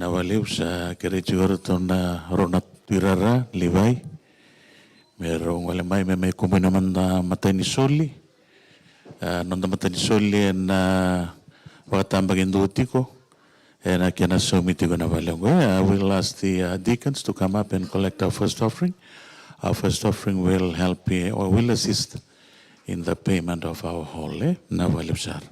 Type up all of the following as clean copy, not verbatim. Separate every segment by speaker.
Speaker 1: nawaliw sa Kirichurton na Ronat Tirara, Livay. Merong walamay may kuminaman na matay ni Soli. Nung namatay ni Soli na wakatambag induti ko. And I can assume it na walang. I will ask the deacons to come up and collect our first offering. Our first offering will help or will assist in the payment of our whole. Nawaliw sir.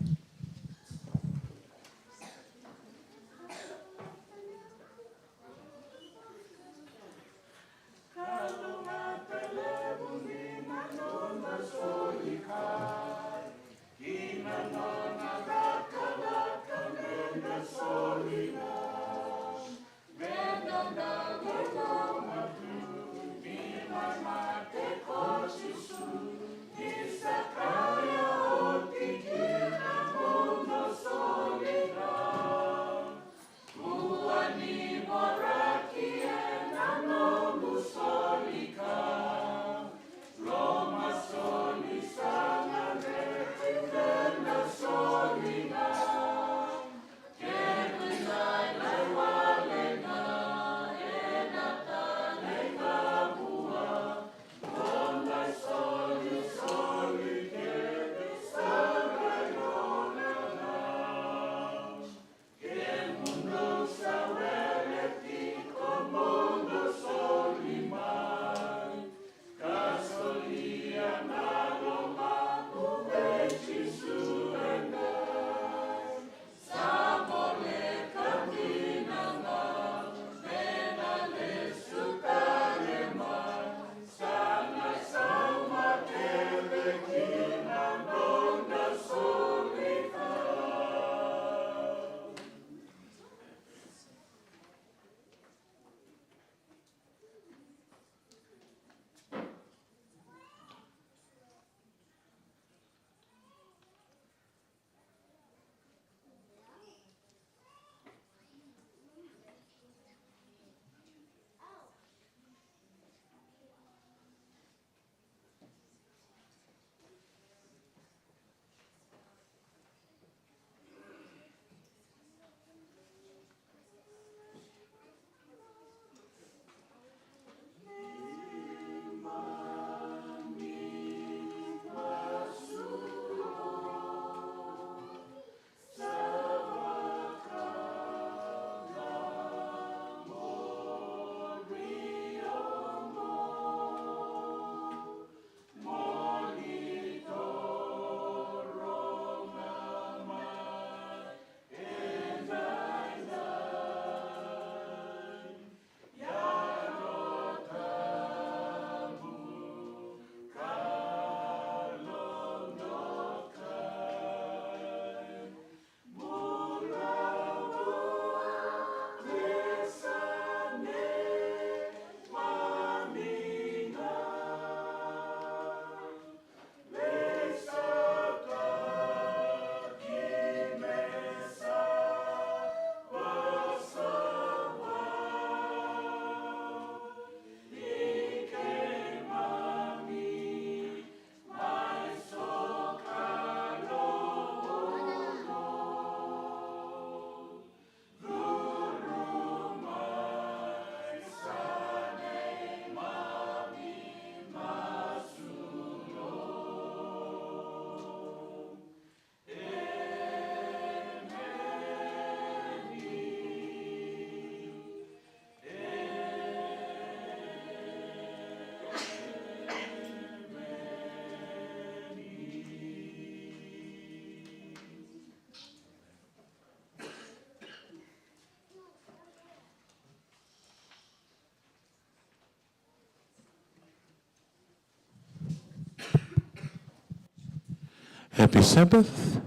Speaker 1: Happy Sabbath.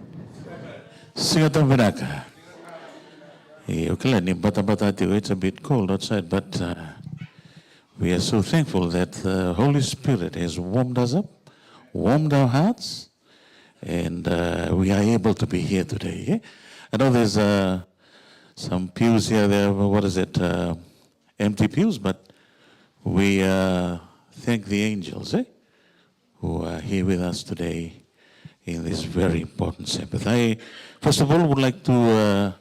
Speaker 1: Sigatang Vinaka. Okay, it's a bit cold outside, but we are so thankful that the Holy Spirit has warmed us up, warmed our hearts, and we are able to be here today. Yeah? I know there's some pews here, empty pews, but we thank the angels who are here with us today in this very important Sabbath. I, first of all, would like to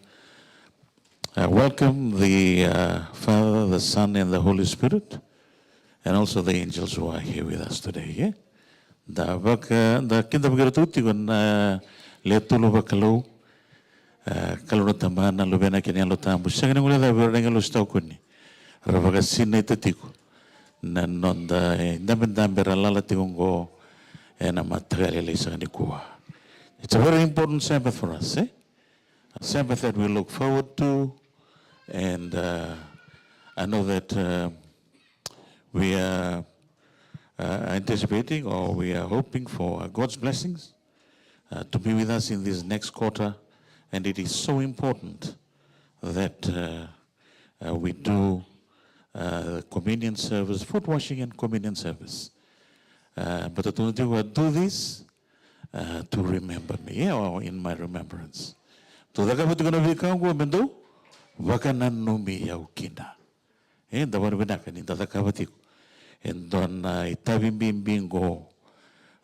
Speaker 1: welcome the Father, the Son, and the Holy Spirit, and also the angels who are here with us today. Yeah? Da kinda bagara tutti con le tulu bakalu kalau tamana lu bena kini lu tambu sangani ngula da berdenga lu stau kuni rabaga sinna itatiku nan nonda indambera lala tingongo ena matagale le sangani kuwa. It's a very important Sabbath for us, eh? A Sabbath that we look forward to, and I know that we are anticipating or we are hoping for God's blessings to be with us in this next quarter, and it is so important that we do communion service, foot washing and communion service. But I do this to remember me, yeah, or in my remembrance. To the government going to be come wakanan numi yaukina. And the one winakan in the Kavatiku. And don itabimbingo.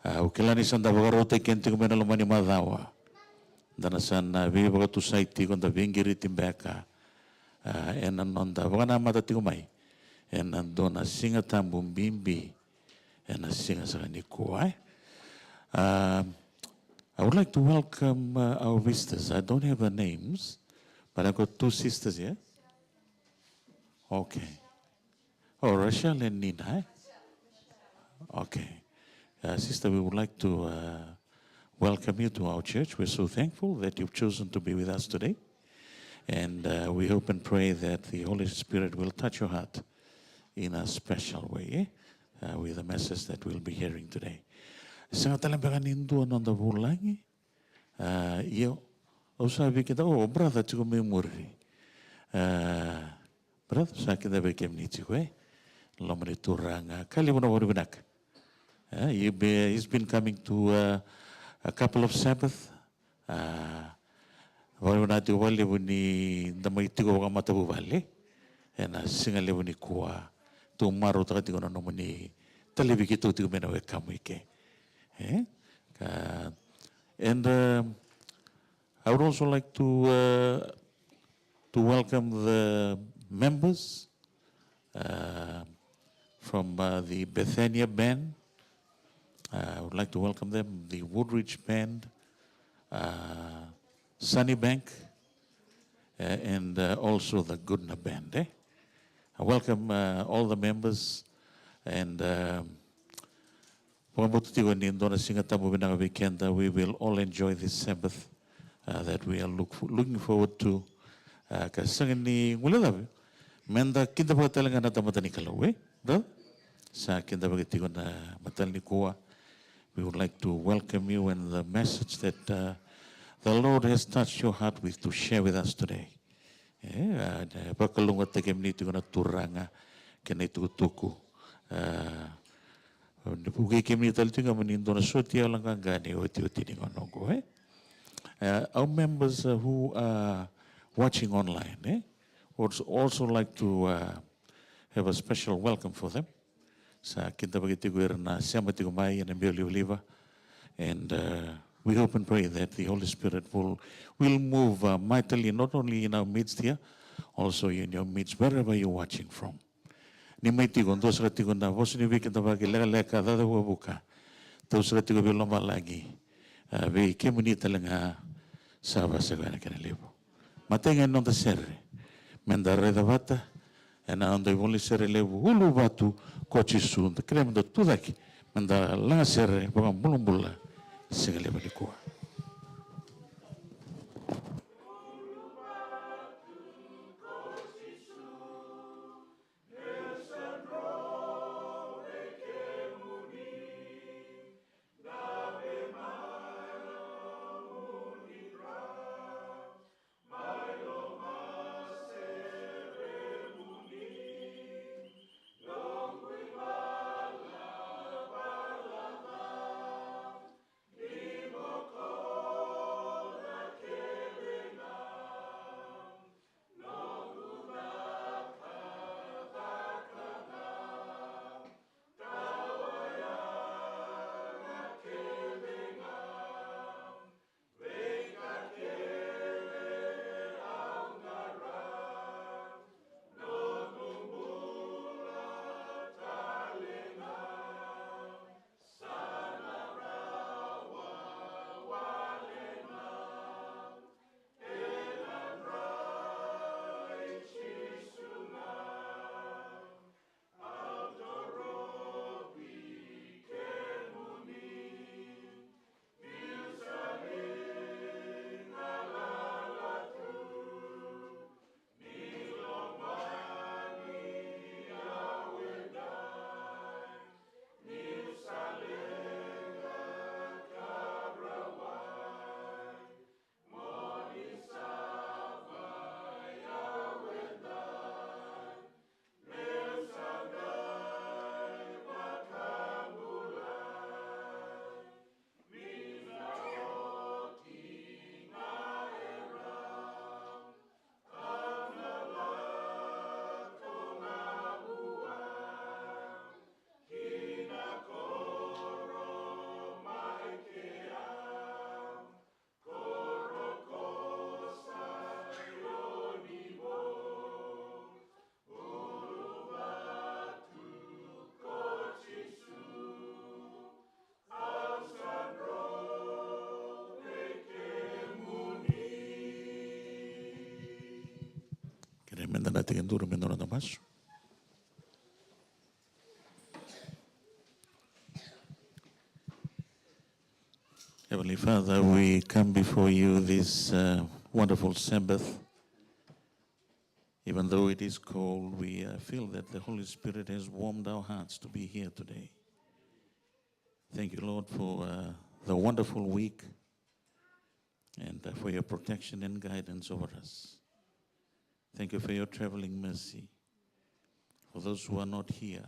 Speaker 1: Ukilani sanda bagarota kenting menalomani madawa. Danasan viva to saiti on the vingiri timbeka. And on the Vana Matatumai. And dona singatambum bimbi. And a singer Sanikuai. I would like to welcome our visitors. I don't have the names, but I've got two sisters here. Okay. Oh, Rachel and Nina. Eh? Okay. Sister, we would like to welcome you to our church. We're so thankful that you've chosen to be with us today. And we hope and pray that the Holy Spirit will touch your heart in a special way with the message that we'll be hearing today. Sangat talambakan Hindu on the Vulangi. Yo, sabi kita, oh, brother, chico memori. Brother, sa kita became ni chico, Lomari turanga. Kali mo na wari binak. He's been coming to a couple of Sabbath. Wari na tiyo wali ni damay tigo waka matabu wali. Na singali ni kuwa. Tumaro taka tigo na nomo ni talibiki to tigo mena wekamu ike. And I would also like to welcome the members from the Bethania Band. I would like to welcome them, the Woodridge Band, Sunny Bank, and also the Goodna Band. I welcome all the members, and we will all enjoy this Sabbath that we are looking forward to. Menda kinda bagatalang na tamatani kalawe, bro. Sa kinda bagatigo na matalni kuwa. We would like to welcome you and the message that the Lord has touched your heart with to share with us today. Pakalungat takem ni tigo na turanga kena itu tuku. Our members who are watching online would also like to have a special welcome for them. And we hope and pray that the Holy Spirit will move mightily, not only in our midst here, also in your midst, wherever you're watching from. Ni mai tigon dos ratigon na vos ni weekend bagi leka dada buka dos ratigo beloma lagi ve kemuni talanga saba sagana kana levo matenga non da serre mendare da vata e na ondo voli serre levo ulu batu kochi sund krem do tudaki menda la serre bam bulumbulla segale bali ko. Tinganduro Mendoza Damas. Heavenly Father, we come before you this wonderful Sabbath. Even though it is cold, we feel that the Holy Spirit has warmed our hearts to be here today. Thank you, Lord, for the wonderful week and for your protection and guidance over us. Thank you for your traveling mercy. For those who are not here,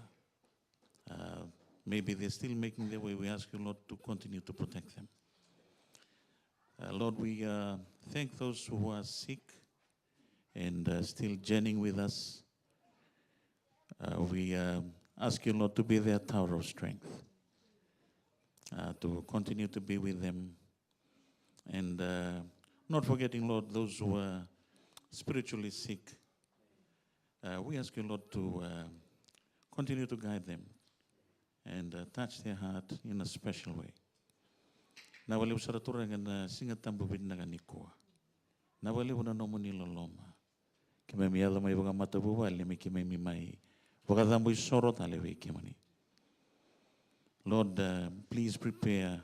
Speaker 1: maybe they're still making their way. We ask you, Lord, to continue to protect them. Lord, we thank those who are sick and still journeying with us. We ask you, Lord, to be their tower of strength, to continue to be with them. And not forgetting, Lord, those who are spiritually sick. We ask you, Lord, to continue to guide them and touch their heart in a special way. Na wale usaratura ngana singa tambu bidna ganikoa. Na wale una nomuni loloma. Kime miala mai waga matabu wale mi kime mi mai waga dambu isoro tale we kimani. Lord, please prepare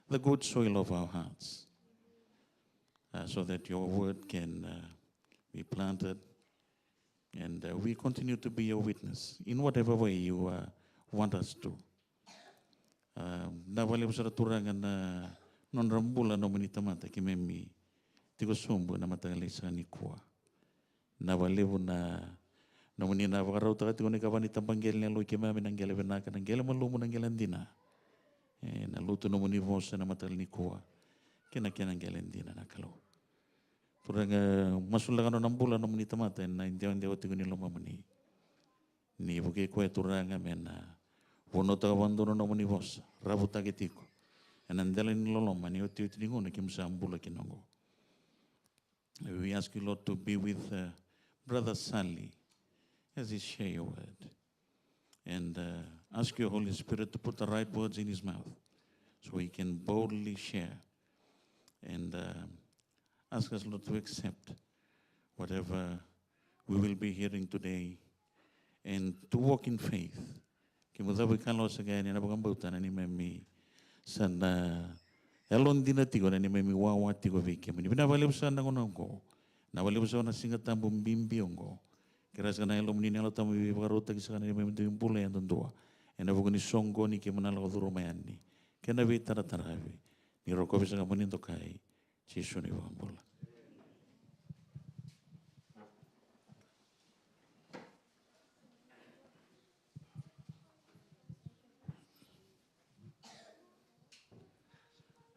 Speaker 1: the good soil of our hearts so that your word can be planted and we continue to be your witness in whatever way you want us to. Na wale usara turanga na non rambula no manita mata kimemi tigo sumbu na matagali sa ni kuwa. Na wale na no manina vagarau ta tigo ni kavani tambangel ne lo kimami nangele benaka nangele malumu nangele ndina. Na luto no mani vosa na matagali ni kuwa. Kena nangele ndina na kalau. Turanga masulagano nambula no manita mata na indian dewa tigo ni loma mani. Ni buke koe turanga mena wono taga bandono no mani vosa rabu tagetiko. Enandela ni loloma ni oti oti ningo na kimsa ambula kinongo. We ask you, Lord, to be with Brother Sally as he share your word. And ask your Holy Spirit to put the right words in his mouth so he can boldly share. And ask us, Lord, to accept whatever we will be hearing today and to walk in faith. Kimudabu kalos again in Abagambutan and Imemi Sana Elon Dinatigo and Imemi Wawatigo Vikim. And Vinavali Sanango, Navali na Singatambum Bimbiongo, Kerasana Elominella Tamu Varota Kisan and Bule and Doa, and Avogani Songo Nikimanala of Romani, Kenavi Tarataravi, Nirokovisan Monindokai, Chisuni Wambula.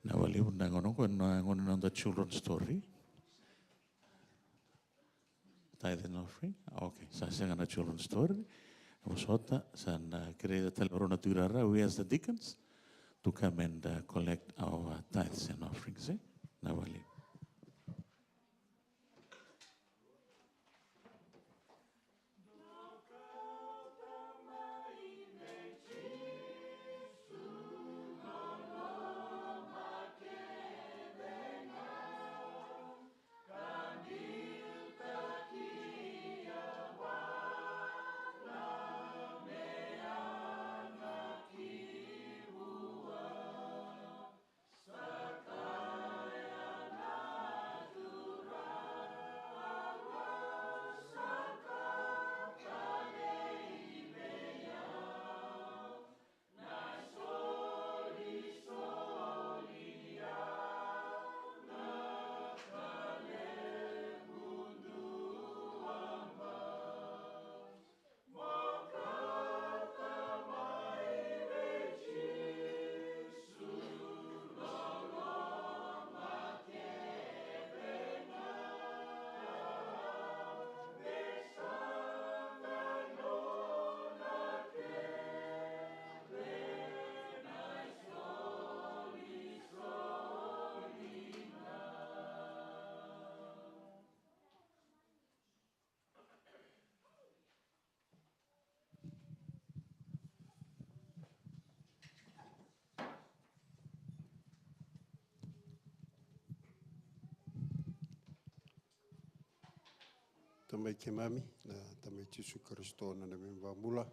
Speaker 1: Now I live on the children's story. Tithe and offering. Okay, so I sang on a children's story. I was hot, and created Telorona Turara. We asked the deacons to come and collect our tithes and offerings. Now I live.
Speaker 2: tamai kemami na tamai Yesu Kristo na memba mula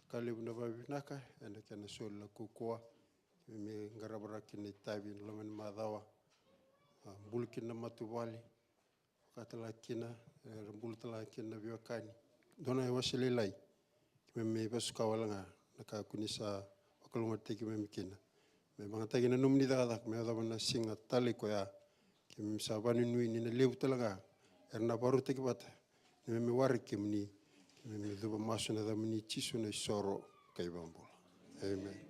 Speaker 2: kali una babinaka ena kana sola kukoa me ngarabara kini tabi laman madawa bulkin na matubali katala kina bultala kina biokani dona wasililai me basuka walanga naka kunisa wakalunga teki me mikina me banga tagi na numni daga me da bana singa tali ko ya kim sabani nui ni na lebu talaga erna baru teki bata me wari kimni me duba masuna da mini chisu na soro kai bambola amen.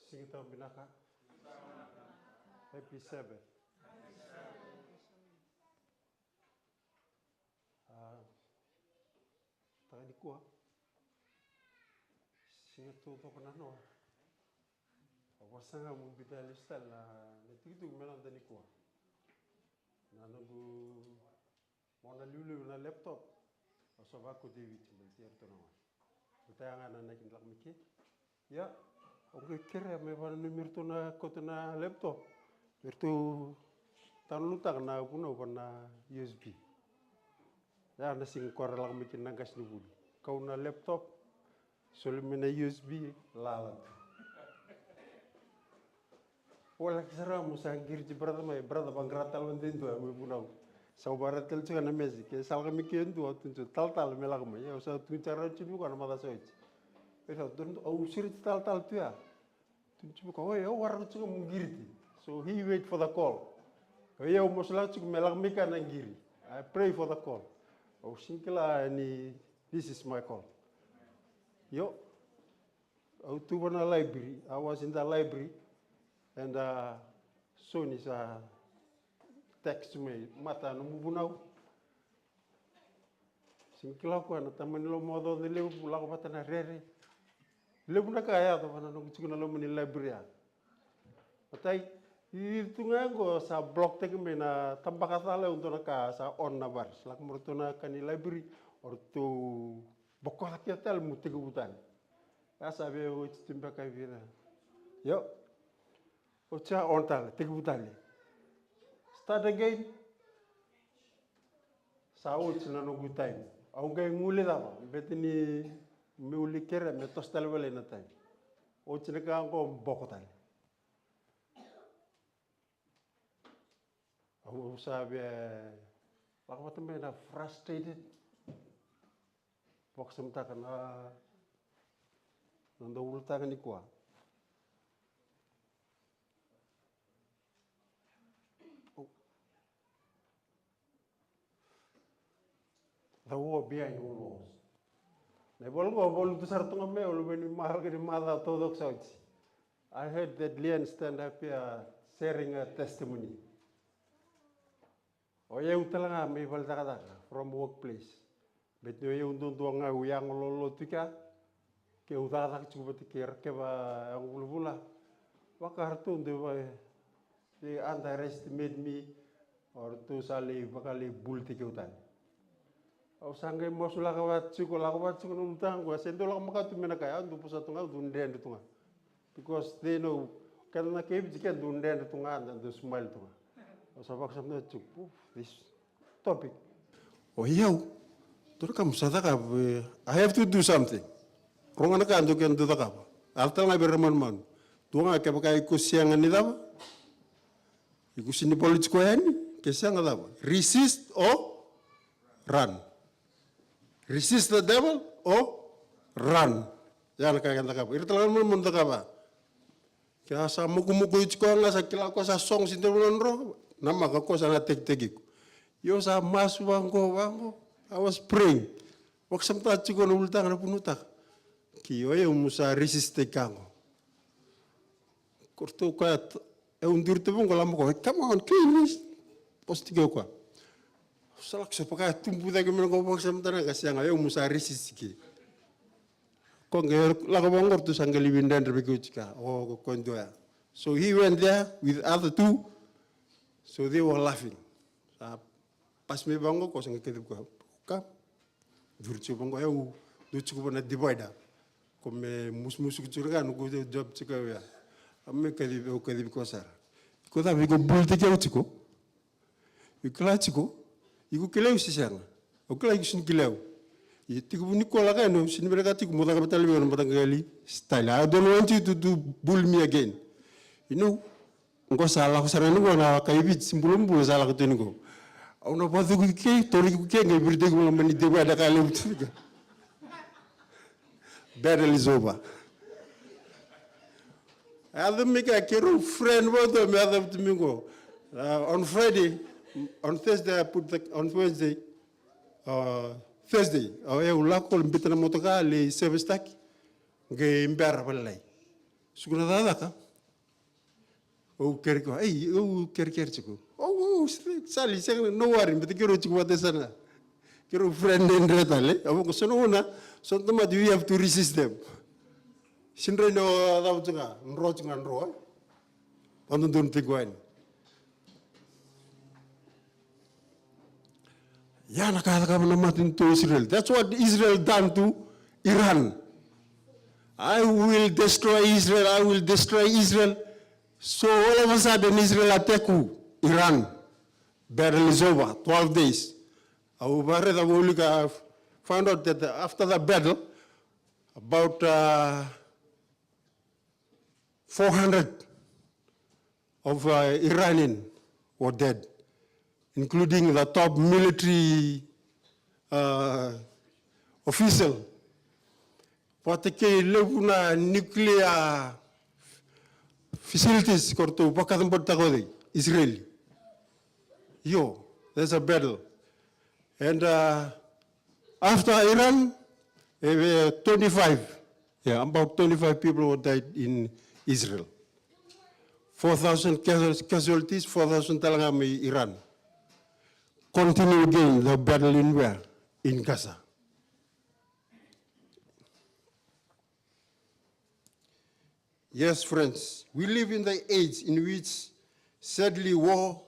Speaker 2: Singita binaka. Happy Sabbath. Taka di kuah. Singito to kana no. Wasanga mumbita listal na netitu melan tani kuah. Na nagu mona lulu na laptop. Osovako David mbeltier to na. Betanga na nakin lak miki. Ya, oke kira me van numir to na kotuna laptop. Bertu tanu tak na puno pana USB. Ya na sing korelak mikin nangkas nubul. Kau na laptop solimena USB lalat. Wala kisara musangkir ci brada mai brada bangratal wententu ame punau. Sau barat tel cuka na mesi ke salga mikin tu tuncu tal melak mai. Ya usah tuncara ci bukan mata soic. Pero tuntu au sir tal tu ya. Tuncu bukan oh ya war cuka mungiriti. So he wait for the call. Oh ya musla cuka melak mikan angiri. I pray for the call. Oh singkila ni this is my call. Yo, I to one library. I was in the library, and soon is text me. Mata no mubunau. Singkila ko na tamanilo modo de leu pula ko patana rere. Leu na kaya to pana no chukuna lo mani library. Matai itu ngago sa blog tek me na tambakata le untuk naka sa on na bar. Lak murtuna kani library or to bokor kiatal mutigu butan. Ya sabe o timba kai vira. Yo. O cha on tal tigu butan. Start again. Sa o china no good time. Au ngai ngule da ba. Betini me uli kere me tostal wele na time. O china ka ngo bokotal. Au sabe lak também na frustrated. Bok semta kana nando ulta kan ikua. The war behind all wars. Ne bolu tu sartunga me olu beni mahal ke mada todo sauti. I heard that Leon stand up here sharing a testimony. Oye utalanga me balda from workplace. Bet no yung tuntuanga uyang lolo tika ke udada cuba tikir ke ba ang bulbula wakartun de ba they underestimate me or to sali bakali bul tikeutan au sangai mosula kawat cuko num tang gua sendola makatu mena kaya ndu pusatunga dunden tunga because they know kana ke bijike dunden tunga and the smile tunga au sabak samna cuk this topic oh yau I have to do something. Rongan ka ando ken do taka. Alta nga berman man. Tuanga ke baka ikusiang ni daba. Ikusi ni politiko yani ke siang daba. Resist or run. Resist the devil or run. Yan ka kan taka. Irtalan man taka ba. Kaya sa muku ichko nga sa kila ko sa song sinterunan ro. Nama ka ko sa na tek-tekik. Yo sa mas wango. I was praying. Wak samta chiko na ultang na punutak. Kiyo yung musa resiste kango. Korto kaya undir tebong ko lamo ko. Come on, clean this. Postigo ko. Salak sa paka tumpu da kami ko baksa mtana kasi nga yo musa risiki. Ko nge la ko bangor tu sangali windan rebeku chika o ko ndoya. So he went there with other two. So they were laughing. Pas me bango ko sangi kedip ko. Ka durchu bango yo do chuko na divaida. Ko me musmusu churga no go job chika ya. Amme kedip ko sara. Ko da bigo bulte ke uchiko. Ikla chiko. Iku kileu sisanga. Okla iku sin kileu. Tiku Nicola Gano, Sinbergati, Modagatali, and Modagali style. I don't want you to bull me again. You know, Gosala Sarana, Kaivit, Simbulumbu, Salakatunigo. I don't know what the cake, Tori King, every day will many the weather I live. Battle is over. I'll make a careful friend with the mother of Domingo. On Friday, on Thursday, I put on Wednesday. Thursday, eu lá com o motoca le service tak, que embara para lá. Segunda data, o quer que, ei, o quer chico. Sali, não worry, mas quero chico até sana. Quero friend and retale. Eu vou só não so we have to resist them. Sindre no da utuga, nrotinga nro. Quando don't think wine. To Israel. That's what Israel done to Iran. I will destroy Israel. I will destroy Israel. So all of a sudden Israel attack Iran. Battle is over. 12 days. I found out that after the battle, about 400 of Iranian were dead, including the top military official. Pateke levuna nuclear facilities korto pakadam portagode Israel. Yo, there's a battle. And after Iran, 25, about 25 people died in Israel. 4,000 casualties, 4,000 talangami Iran. Continue again the battle in where? In Gaza. Yes, friends, we live in the age in which sadly war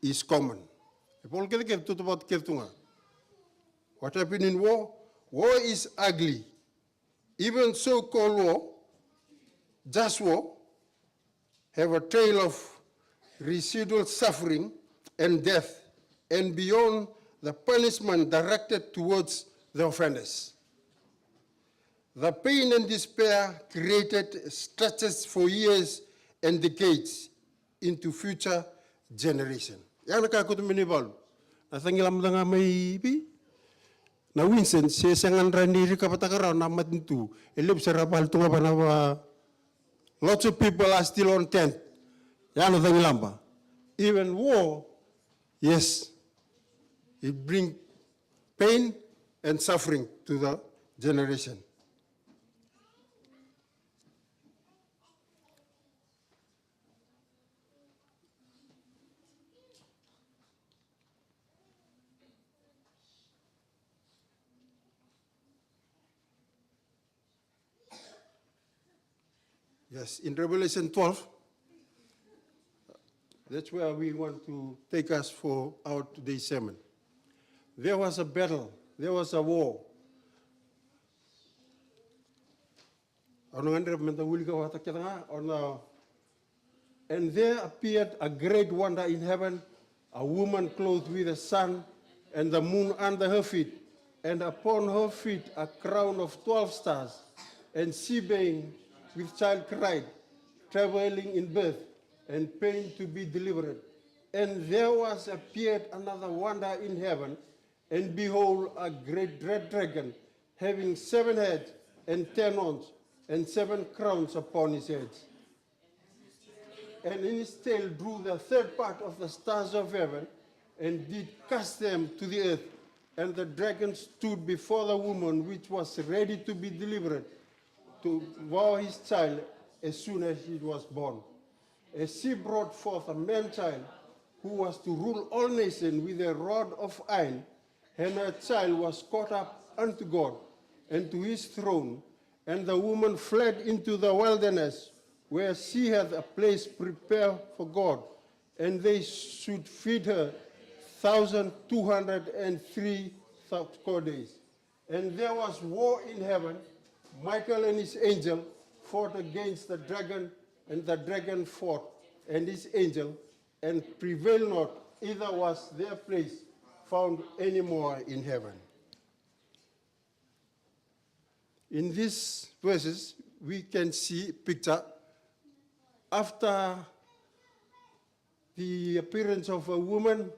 Speaker 2: is common. What happened in war? War is ugly. Even so-called war, just war, have a trail of residual suffering and death, and beyond the punishment directed towards the offenders. The pain and despair created stretches for years and decades into future generation. Yana ka kutumini balu. Nasangilam nga may bi. Na Winston, siya sangan raniri kapatakaraw na matintu. Elip sa rapal tunga pa na lots of people are still on tent. Yana sangilam ba. Even war, yes, it brings pain and suffering to the generation. Yes, in Revelation 12, that's where we want to take us for our today's sermon. There was a battle, there was a war. And there appeared a great wonder in heaven, a woman clothed with the sun and the moon under her feet, and upon her feet a crown of 12 stars, and she being with child cried, travailing in birth, and pain to be delivered. And there was appeared another wonder in heaven, and behold, a great red dragon, having 7 heads and 10 horns, and 7 crowns upon his heads. And in his tail drew the third part of the stars of heaven, and did cast them to the earth. And the dragon stood before the woman which was ready to be delivered, to vow his child as soon as he was born. As she brought forth a man child, who was to rule all nations with a rod of iron, and her child was caught up unto God and to his throne. And the woman fled into the wilderness, where she had a place prepared for God, and they should feed her 1,203 days. And there was war in heaven. Michael and his angel fought against the dragon, and the dragon fought and his angel, and prevailed not, either was their place found any more in heaven. In these verses, we can see a picture after the appearance of a woman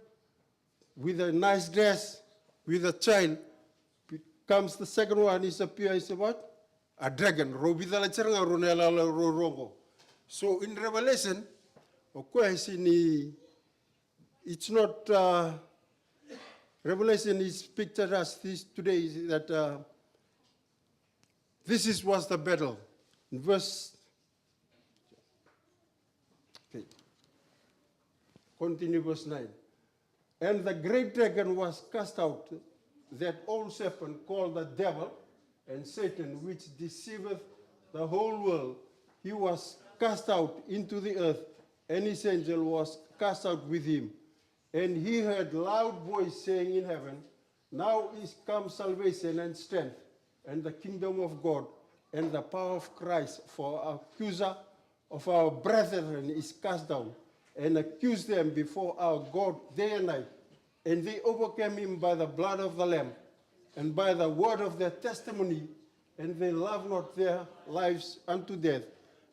Speaker 2: with a nice dress, with a child. Comes the second one, is appears what? A dragon. So in Revelation, of course, it's not, Revelation is pictured as this today, that this was the battle. In verse, okay, continue verse 9. And the great dragon was cast out, that old serpent called the devil and Satan, which deceiveth the whole world. He was cast out into the earth, and his angel was cast out with him. And he heard loud voice saying in heaven, now is come salvation and strength, and the kingdom of God, and the power of Christ, for our accuser of our brethren is cast down, and accused them before our God day and night. And they overcame him by the blood of the Lamb, and by the word of their testimony, and they loved not their lives unto death.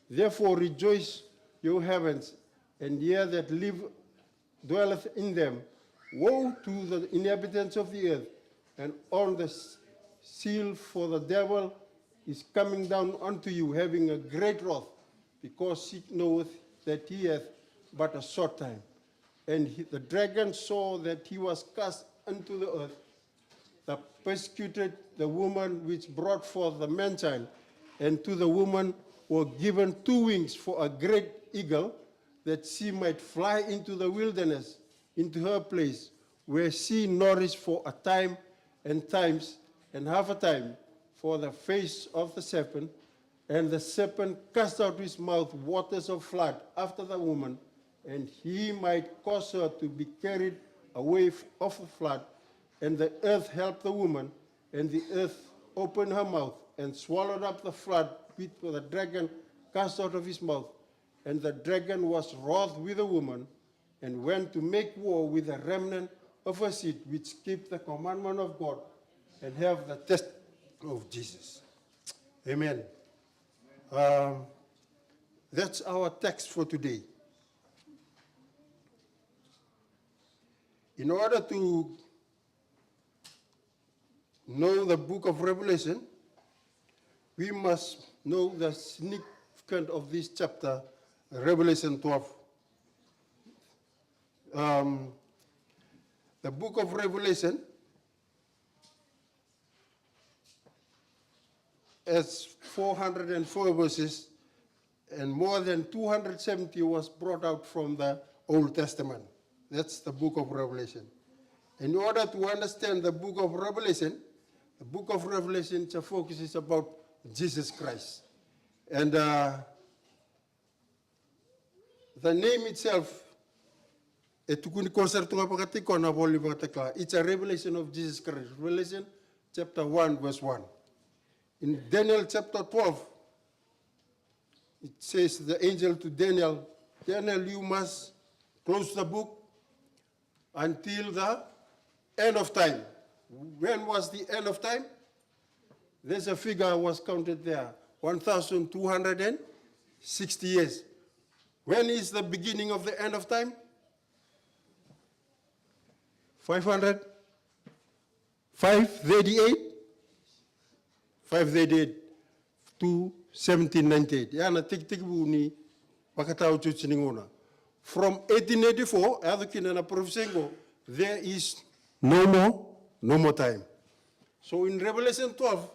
Speaker 2: Therefore rejoice, you heavens, and ye that dwelleth in them. Woe to the inhabitants of the earth, and on the seal, for the devil is coming down unto you, having a great wrath, because he knoweth that he hath but a short time. And the dragon saw that he was cast unto the earth, that persecuted the woman which brought forth the man-child, and to the woman were given 2 wings for a great eagle, that she might fly into the wilderness, into her place, where she nourished for a time and times and half a time for the face of the serpent. And the serpent cast out his mouth waters of flood after the woman, and he might cause her to be carried away of the flood. And the earth helped the woman, and the earth opened her mouth and swallowed up the flood which the dragon cast out of his mouth. And the dragon was wroth with the woman, and went to make war with the remnant of her seed, which keep the commandment of God and have the testimony of Jesus. Amen. That's our text for today. In order to know the book of Revelation, we must know the significance of this chapter, Revelation 12. The book of Revelation has 404 verses, and more than 270 was brought out from the Old Testament. That's the book of Revelation. In order to understand the book of Revelation the focus is about Jesus Christ. And the name itself, it's a revelation of Jesus Christ. Revelation chapter 1, verse 1. In Daniel chapter 12, it says the angel to Daniel, Daniel, you must close the book until the end of time. When was the end of time? There's a figure was counted there, 1,260 years. When is the beginning of the end of time? 538 to 1798. Yana tik buni pakatao chuchiningona. From 1884, there is no more time. So in Revelation 12,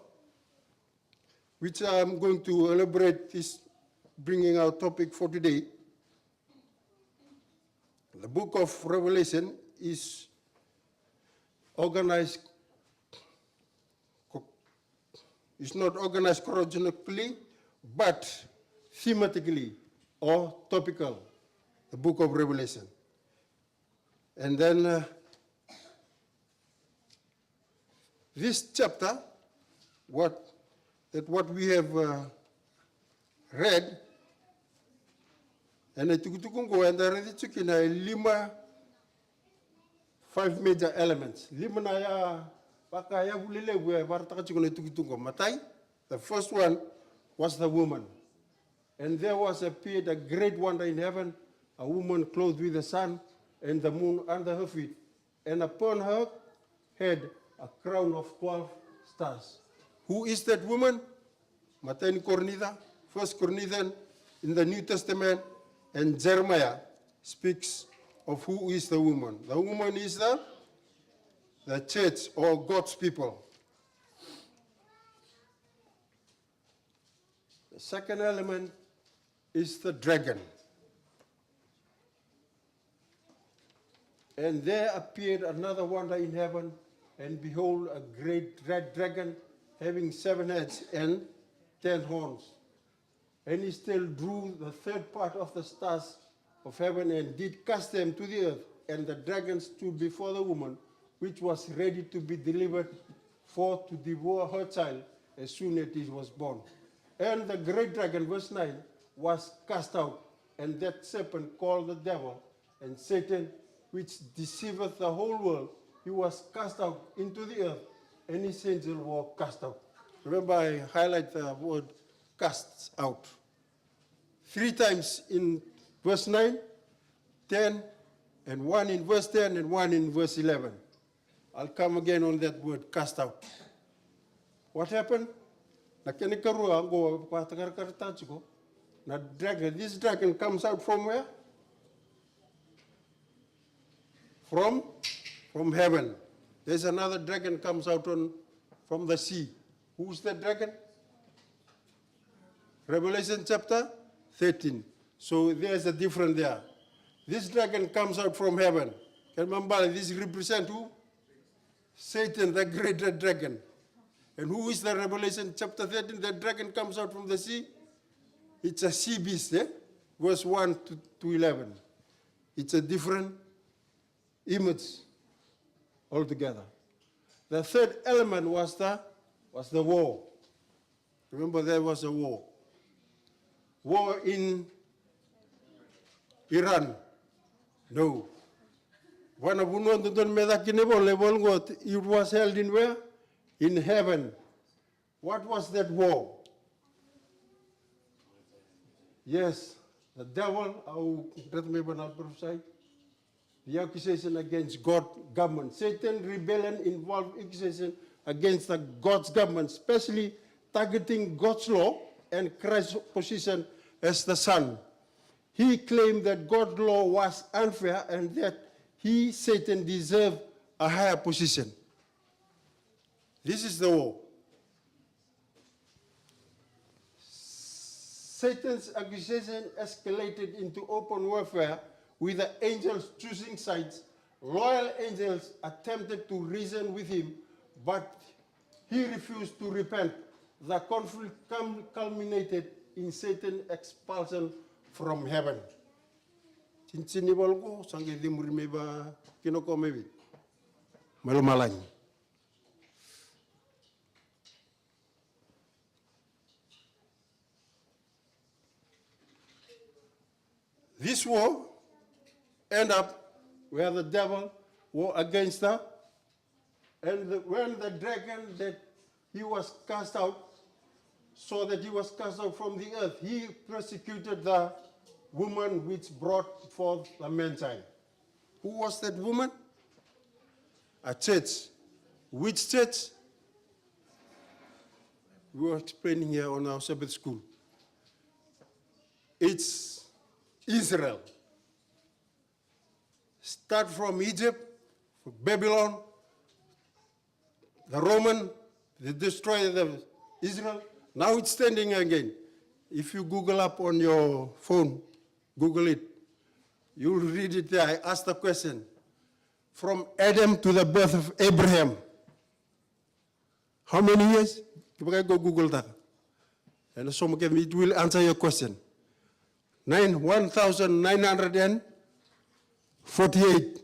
Speaker 2: which I'm going to elaborate, is bringing our topic for today, The book of Revelation is organized, it's not organized chronologically, but thematically or topical, the book of Revelation. And then this chapter, what we have read, and I took and I read it in lima 5 major elements. Lima na ya pakaya bulile we bartaka chukuna tukitungo matai. The first one was the woman. And there was appeared a great wonder in heaven, a woman clothed with the sun and the moon under her feet, and upon her head a crown of 12 stars. Who is that woman? Matthew Cornida, 1 Corinthians in the New Testament, and Jeremiah speaks of who is the woman. The woman is the church or God's people. The second element is the dragon. And there appeared another wonder in heaven, and behold, a great red dragon having 7 heads and 10 horns. And he still drew the third part of the stars of heaven and did cast them to the earth. And the dragon stood before the woman, which was ready to be delivered for to devour her child as soon as it was born. And the great dragon, verse 9, was cast out, and that serpent called the devil and Satan, which deceiveth the whole world, he was cast out into the earth, and his angels were cast out. Remember, I highlight the word casts out. 3 times in verse 9, 10, and 1 in verse 10, and 1 in verse 11. I'll come again on that word, cast out. What happened? This dragon comes out from where? From heaven. There's another dragon comes out from the sea. Who's the dragon? Revelation chapter 13. So there's a difference there. This dragon comes out from heaven. Can remember, this represents who? Satan, the great red dragon. And who is the Revelation chapter 13? The dragon comes out from the sea. It's a sea beast, eh? Verse 1 to 11. It's a different image altogether. The third element was the war. Remember, there was a war. War in Iran. No. It was held in where? In heaven. What was that war? Yes, the devil, the accusation against God's government. Satan rebellion involved accusation against the God's government, especially targeting God's law and Christ's position as the Son. He claimed that God's law was unfair and that he, Satan, deserved a higher position. This is the war. Satan's accusation escalated into open warfare with the angels choosing sides. Loyal angels attempted to reason with him, but he refused to repent. The conflict culminated in Satan's expulsion from heaven. This war ended up where the devil war against her, and when the dragon that he was cast out, so that he was cast out from the earth, he persecuted the woman which brought forth the man-child. Who was that woman? A church. Which church? We were explaining here on our Sabbath school. It's Israel. Start from Egypt, from Babylon, the Roman, they destroyed Israel. Now it's standing again. If you Google up on your phone, Google it. You will read it there. I asked the question. From Adam to the birth of Abraham. How many years? You can go Google that. And it will answer your question. 1,948.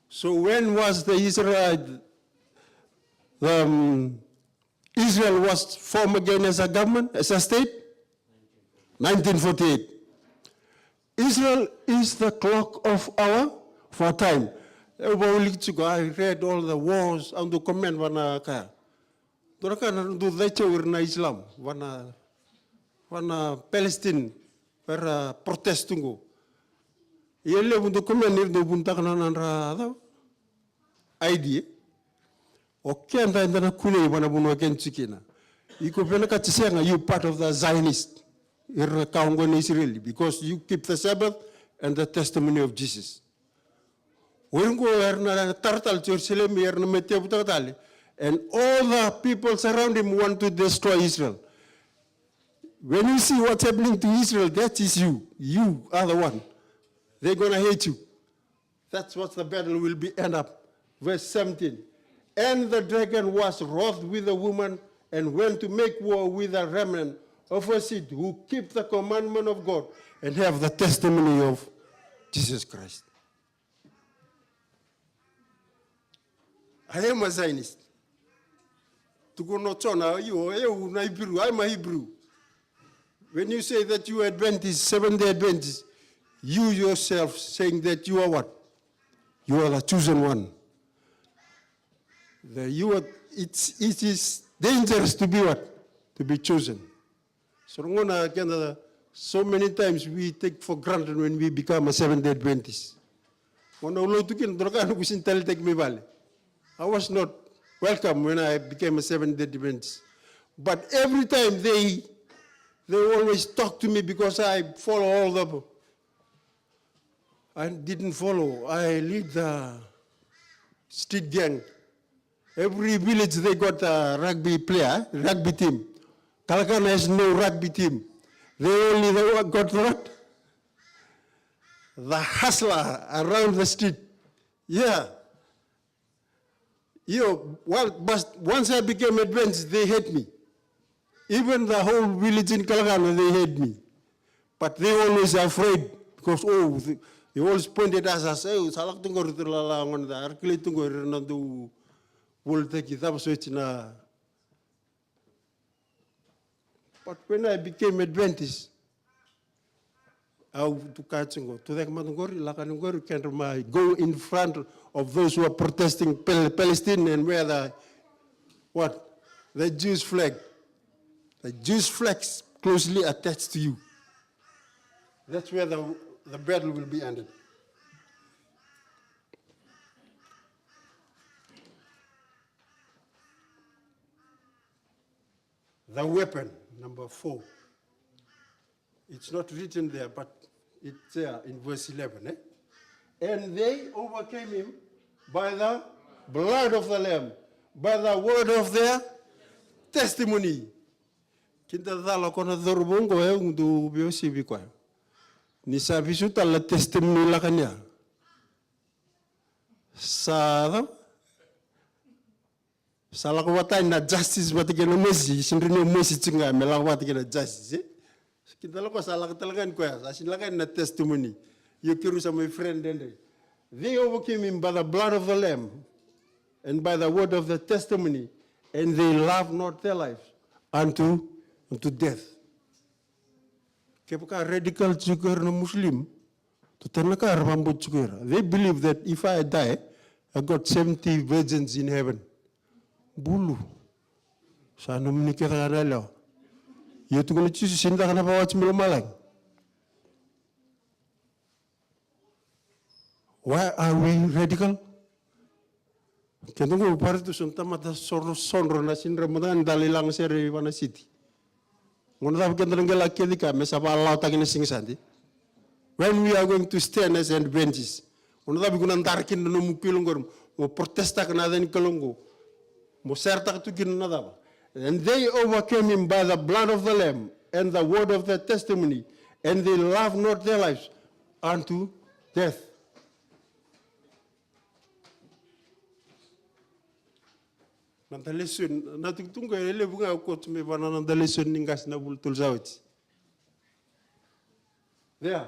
Speaker 2: So when was the Israel was formed again as a government, as a state? 1948. Israel is the clock of our time. I read all the wars and the comment wana kaya. Doraka na do leche na Islam wana Palestine para protestungo. Yele bundu comment ni do bunta kana nandra da idea. Okay, and then kule wana bunu ken chikina. Iko pena ka tisenga you part of the Zionist. You're kaungo na Israeli because you keep the Sabbath and the testimony of Jesus. And all the people surround him want to destroy Israel. When you see what's happening to Israel, that is you. You are the one. They're going to hate you. That's what the battle will be end up. Verse 17. And the dragon was wroth with the woman and went to make war with the remnant of her seed who keep the commandment of God and have the testimony of Jesus Christ. I am a Zionist. To go not on, I'm a Hebrew. When you say that you are Adventist, Seventh-day Adventist, you yourself saying that you are what? You are the chosen one. It is dangerous to be what? To be chosen. So many times we take for granted when we become a Seventh-day Adventist. I was not welcome when I became a Seventh-day Adventist. But every time they always talk to me because I follow all the... I didn't follow. I lead the street gang. Every village they got a rugby player, rugby team. Kalakana has no rugby team. They only got what? The hustler around the street. Yeah. But once I became advanced, they hate me. Even the whole village in Kalakana, they hate me. But they always afraid because, they always pointed at us, salak tungo ritulala ngon da arkili tungo rinandu wolte kitab switchina. But when I became Adventist, I go in front of those who are protesting Palestine and wear the Jewish flag. The Jewish flag closely attached to you. That's where the battle will be ended. The weapon, number 4. It's not written there, but it's there in verse 11. And they overcame him by the blood of the Lamb, by the word of their testimony. Kinta dala kona dorbongo ndu biosi bikwa. Ni sabisu tala testimony la kanya. Salakawata na justice batikena mesi, sindrino mesi chinga melakawata kena justice. Kita lako salak talagan ko ya, asilakan na testimony. You kiru sa my friend and they overcame him by the blood of the Lamb and by the word of the testimony, and they loved not their lives unto death. Kepaka radical chukur na Muslim, to tanaka rambo chukur. They believe that if I die, I got 70 virgins in heaven. Bulu. Sana menikah rela. You to go to Sinda and about Milomalang. Why are we radical? Can you go part to Suntamata Sonro Nasin Ramadan Dalilang Seri Vana City? One of the Kendangala Kedika, Mesabala Tagin Sing Sandy. When we are going to stand as Adventists, one of the Gunandarkin no Mukilungum, or Protestak another in Colongo, Moserta to get another. And they overcame him by the blood of the Lamb and the word of their testimony, and they loved not their lives unto death. Nanta lesson natugtunga ele bunga ko tume banana the lesson ningas na bultul zawit. There.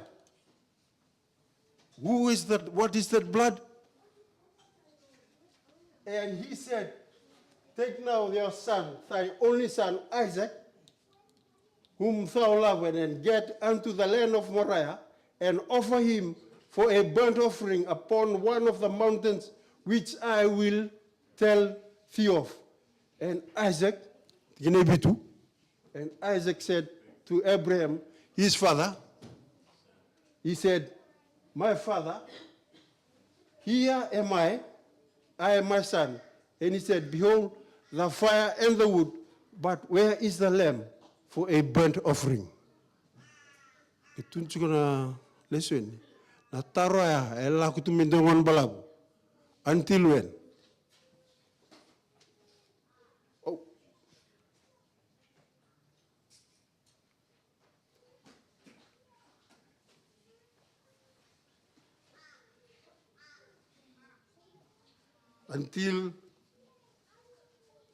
Speaker 2: Who is that? What is that blood? And he said, take now your son, thy only son Isaac, whom thou lovest, and get unto the land of Moriah, and offer him for a burnt offering upon one of the mountains which I will tell thee of. And Isaac said to Abraham, his father, he said, my father, here am I am my son. And he said, behold, the fire and the wood, but where is the lamb for a burnt offering? Ituncho na lesson. Na taroya ela kutumindongon balabu. Until when? Oh. Until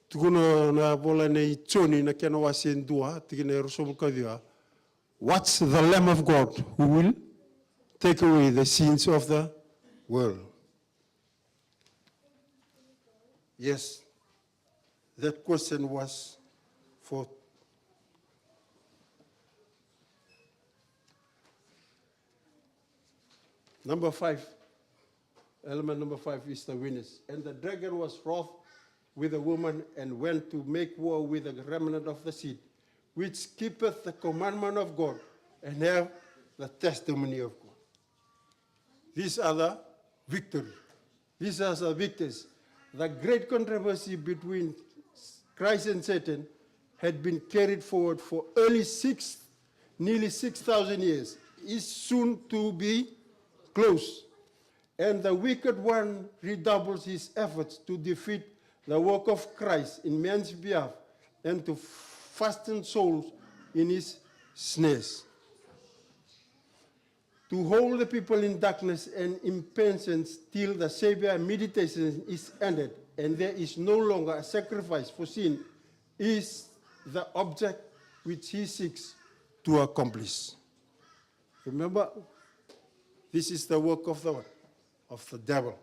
Speaker 2: tukuno na bola nei choni na kena wasen dua tikine rosomu kadia. What's the Lamb of God who will take away the sins of the world? Yes, that question was for number 5. Element number 5 is the witness. And the dragon was wroth with the woman and went to make war with the remnant of the seed, which keepeth the commandment of God and have the testimony of God. These are the victory. These are the victors. The great controversy between Christ and Satan had been carried forward for nearly 6,000 years, is soon to be closed. And the wicked one redoubles his efforts to defeat the work of Christ in man's behalf and to fasten souls in his snares. To hold the people in darkness and impatience till the Savior meditation is ended and there is no longer a sacrifice for sin is the object which he seeks to accomplish. Remember, this is the work of the devil.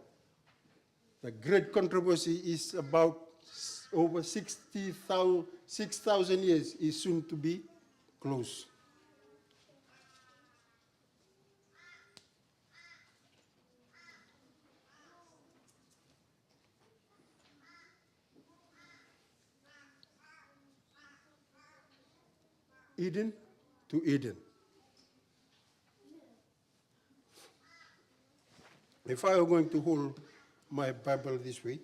Speaker 2: The great controversy is about over 6,000 years is soon to be closed. Eden to Eden. If I were going to hold my Bible this way,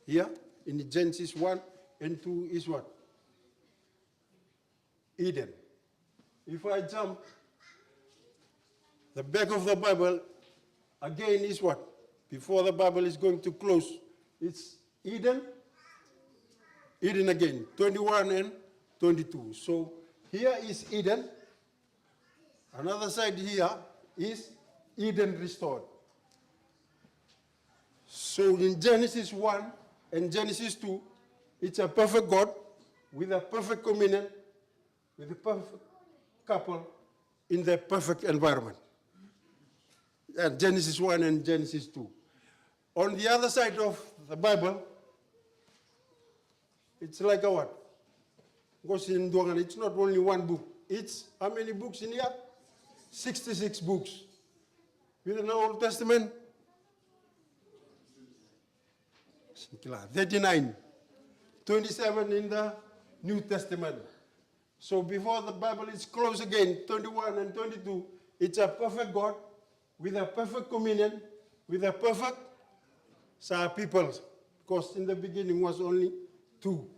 Speaker 2: here in Genesis 1 and 2 is what? Eden. If I jump, the back of the Bible again is what? Before the Bible is going to close, it's Eden, Eden again, 21 and 22. So here is Eden. Another side here is Eden restored. So in Genesis 1 and Genesis 2, it's a perfect God with a perfect communion, with a perfect couple in the perfect environment. And Genesis 1 and Genesis 2. On the other side of the Bible, it's like a what? It's not only one book. It's how many books in here? 66 books. Within the Old Testament, 39. 27 in the New Testament. So before the Bible is closed again, 21 and 22, it's a perfect God with a perfect communion, with a perfect people. Because in the beginning was only 2.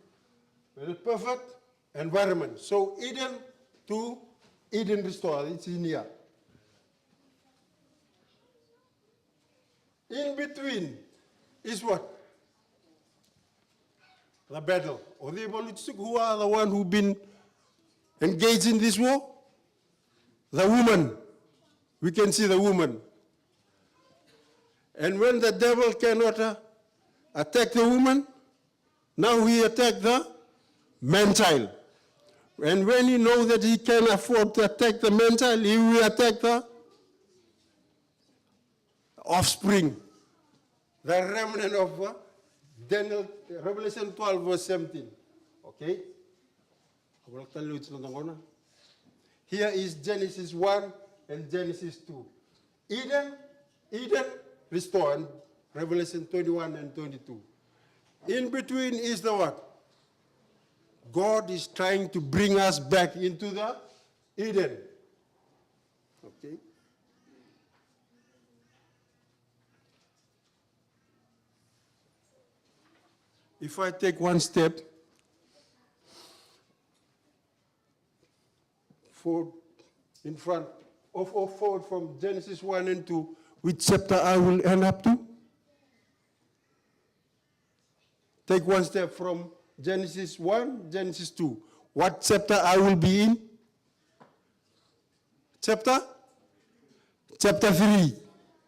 Speaker 2: With a perfect environment. So Eden to Eden restored, it's in here. In between is what? The battle. Who are the one who've been engaged in this war? The woman. we can see the woman. And when the devil cannot attack the woman, now he attacked the man-child. And when he knows that he can afford to attack the man-child, he will attack the offspring, the remnant of Daniel, Revelation 12, verse 17. Okay? Here is Genesis 1 and Genesis 2. Eden, restored, Revelation 21 and 22. In between is the what? God is trying to bring us back into the Eden. Okay? If I take one step forward in front or forward from Genesis 1 and 2, which chapter I will end up to? Take one step from Genesis 1, Genesis 2. What chapter I will be in? Chapter 3.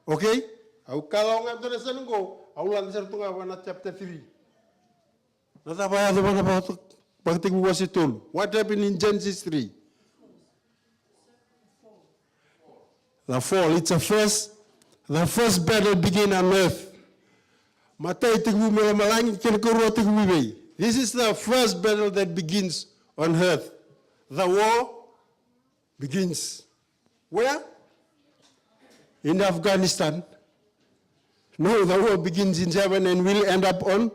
Speaker 2: Okay? Kalau nga doon go, I will answer to chapter 3. What happened in Genesis 3? The fall. It's the first battle began on earth. This is the first battle that begins on earth. The war begins. Where? In Afghanistan. No, the war begins in heaven and will end up on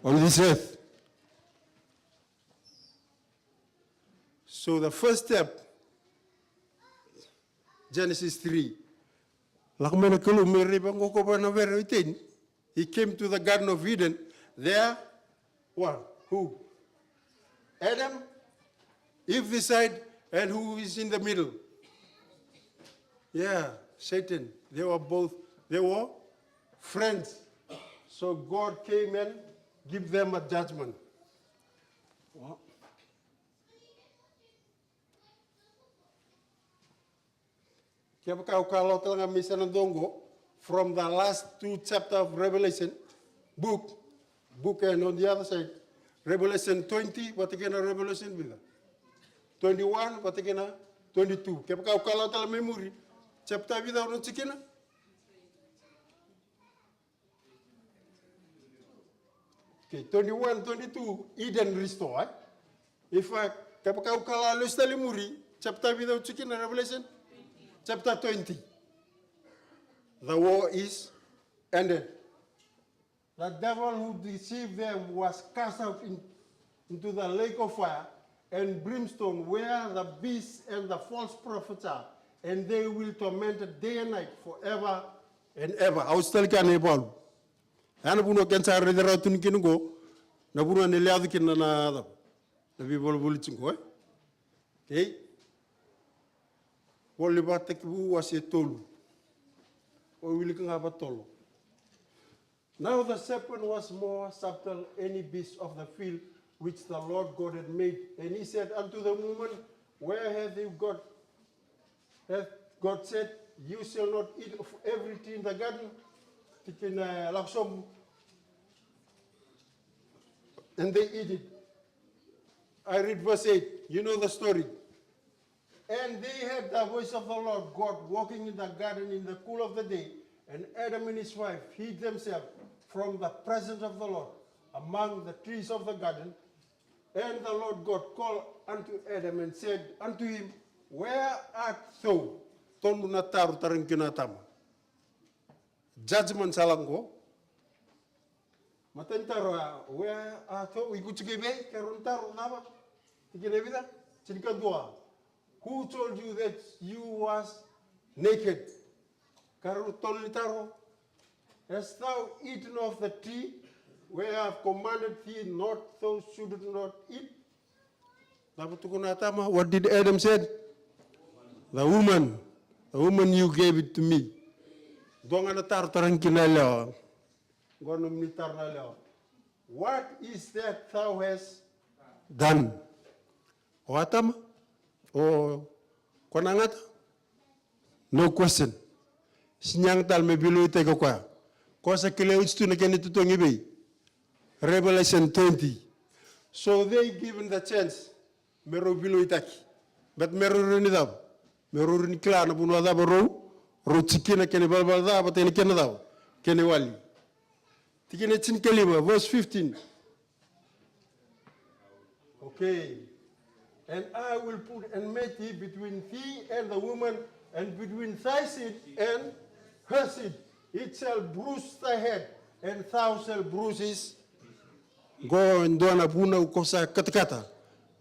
Speaker 2: this earth. So the first step, Genesis 3. He came to the Garden of Eden. There, what? Who? Adam, Eve this side, and who is in the middle? Yeah, Satan. They were friends. So God came and gave them a judgment. What? From the last two chapters of Revelation, book, and on the other side, Revelation 20, what again a Revelation with 21, what again 22. Memory, chapter without chicken. Okay, 21, 22, Eden restored. If I chapter without chicken, Revelation, chapter 20. The war is ended. The devil who deceived them was cast out into the lake of fire and brimstone, where the beast and the false prophets are, and they will torment day and night forever and ever. I was telling you, and we can say that the road to go. Na buno ne liado kin na da. Na people bulletin go. Okay. Wali ba tekbu was a tolu. Or will you have a tolu? Now the serpent was more subtle than any beast of the field which the Lord God had made. And he said unto the woman, where hath you got? Hath God said, you shall not eat of every tree in the garden? And they eat it. I read verse 8. You know the story. And they heard the voice of the Lord God walking in the garden in the cool of the day. And Adam and his wife hid themselves from the presence of the Lord among the trees of the garden. And the Lord God called unto Adam and said unto him, where art thou? Judgment salango. Matentaro, where art thou? Iguchigebe, Karuntaro Nava, Tiginevida, Chinkadua. Who told you that you was naked? Karutolitaro, hast thou eaten of the tree where I have commanded thee not, thou shouldst not eat? What did Adam said? The woman you gave it to me. What is that thou hast done? Watam? O konangata? No question. Sinyang tal me bilu te kwa. Kosa kile ustu na kene tutongi be. Revelation 20. So they given the chance. Mero bilu itaki. But mero runi dab. Mero runi kla na bunwa dab ro. Ro chikina kene balbal dab tene kene dab. Kene wali. Tikine chin kelima verse 15. Okay. And I will put enmity between thee and the woman, and between thy seed and her seed. It shall bruise thy head, and thou shalt bruise his. Go and do na buna ukosa katakata.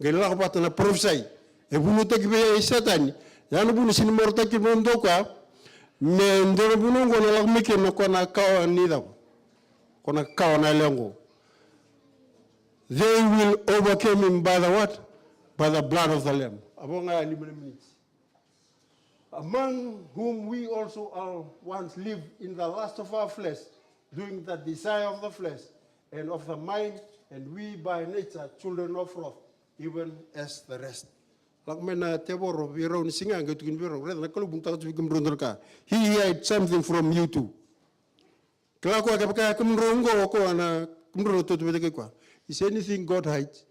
Speaker 2: Gela bata na prophesy. E bunu takbe satan. Yanu bunu sin morta ki bondo kwa. Me ndoro bunu ngona la mike no kona kawa nida. Kona kawa na lengo. They will overcome him by the what? By the blood of the Lamb. Among whom we also all once lived in the lust of our flesh, doing the desire of the flesh and of the mind, and we by nature children of wrath, even as the rest. He had something from you too. Is anything God hides?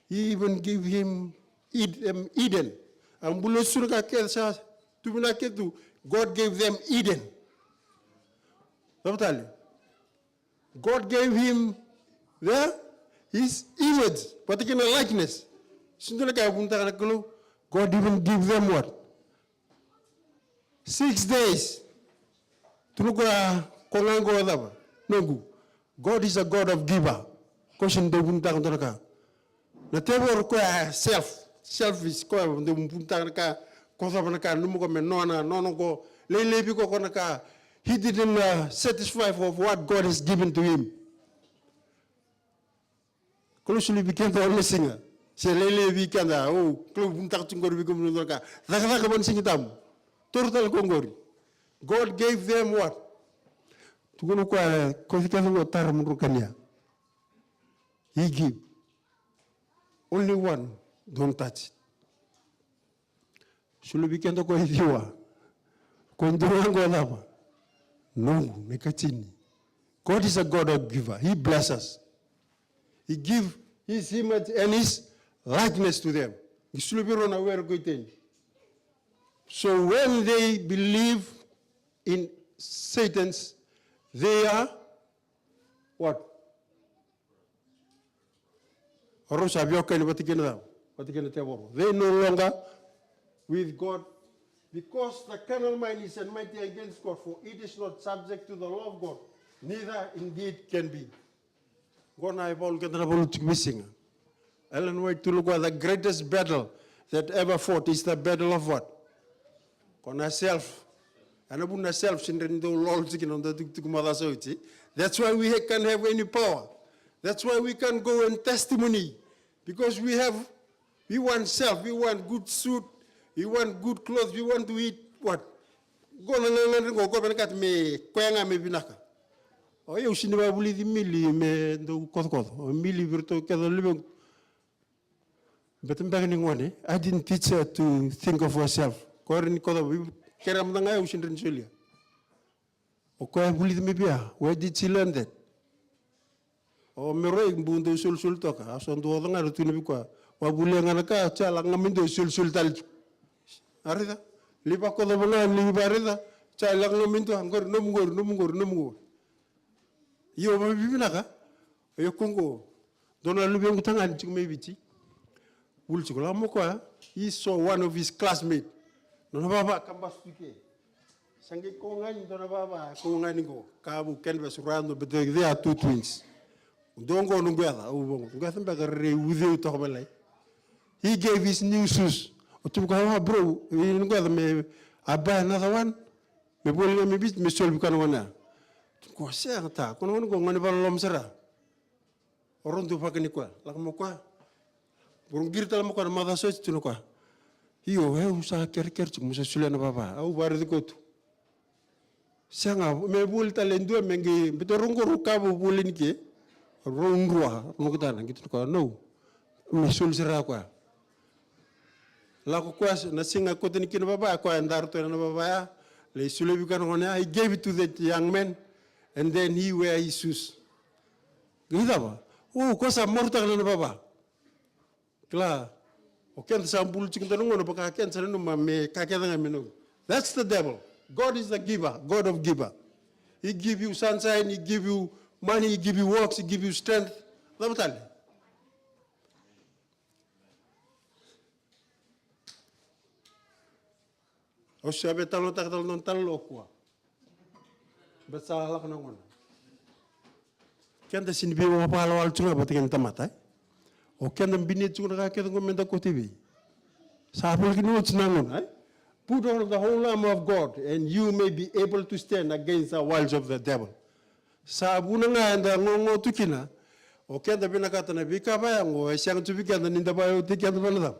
Speaker 2: He even gave him Eden. God gave them Eden. God gave him his image, particular likeness. God even gave them what? 6 days. God is a God of giver. Na tebor ko selfish ko de punta ka ko sa ka numu ko no go lele ko naka he didn't satisfy of what God has given to him. Closely became the only singer. Se lele kanda club punta ngor bi ko no ka daga ban singitam total ko ngori. God gave them what? Tukuno ko fika ngo tar mu kanya. He gave. Only one, don't touch it. Sulubikendo ko hiwa. Kondurango lava. No, nekachini. God is a God of giver. He blesses us. He gives his image and his likeness to them. So when they believe in Satan's, they are what? They no longer with God, because the carnal mind is enmity against God, for it is not subject to the law of God, neither indeed can be. God I all get missing. Ellen White to look at the greatest battle that ever fought is the battle of what? Kona self. And abuna self in the Lord on the. That's why we can't have any power. That's why we can go and testimony. Because we want self, we want good suit, we want good clothes, we want to eat what? Go and me, Koyanga me binaka. Oh, you should never believe the milli me do koth, or milli virtu living. But I'm beginning one, I didn't teach her to think of herself. Korin Koda, Keramanga, Ocean Julia. Okay, believe me, where did she learn that? O meroi mbundo sul toka aso ndo nga rutuni bikwa wabule nganaka chala ngamindo sul tal arida liba ko do bana liba arida chala ngamindo ngor nom yo ba bibinaka yo kongo dona lube ngutangan ci mebici wul ci ko la moko he saw one of his classmates no baba kamba speaker sangi ko ngani dona baba ko ngani go kabu kenbe surando but they are two twins. He gave his new shoes. Bro, I buy another one. Maybe Michelle become one. Go say, attack. Go on about Lomsera. Or on to Pacaniqua, like Moqua. Burungirta Moka, mother search to Noqua. He was a character to Mrs. Sulan Baba. Oh, where the goat? Sanga, may wool tell and do a mengi, but the Rongo Cabo Woolinke. Rongua, Mugdana, get to call no. Misul Siraqua. La ko kwas na singa ko tin kin baba ko andar to na baba le sulebi kan ngone he gave it to the young man and then he wear his shoes. Gida ba? Oh, ko sa morta na baba. Kla. O ken sa bulu chikin to ngono baka ken sa no ma me ka ke nga meno. That's the devil. God is the giver, God of giver. He give you sunshine, he give you money, he give you works, he give you strength. Labatali. O sabe talo takdal non talo kwa. Besala kana ngona. Kenda sinbi wa pala wal chunga batiken tamata. O kenda bini chunga ka kedo ngomenda ko TV. Sapul kini wachnangon, put on the whole armor of God and you may be able to stand against the wiles of the devil. Sabuna nga anda ngongo tukina. O kenda binakata na bika ba ngo siyang tubika na ninda ba tikya ba na.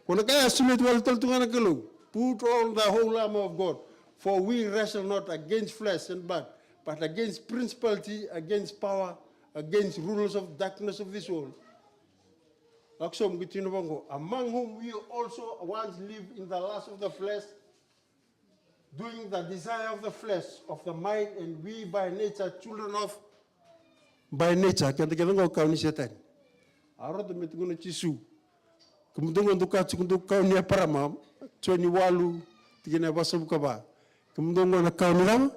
Speaker 2: Kuna kaya sulit wal tultungan na kalo. Put on the whole armor of God, for we wrestle not against flesh and blood, but against principality, against power, against rulers of darkness of this world. Among whom we also once lived in the lust of the flesh, doing the desire of the flesh, of the mind, and we by nature children of by nature. Kaya go kauni setan. Aro to metungo chisu. Kemudian untuk kau ni apa ramam? Cuani walu tigina basa buka ba. Kemudian go na kau ni ram?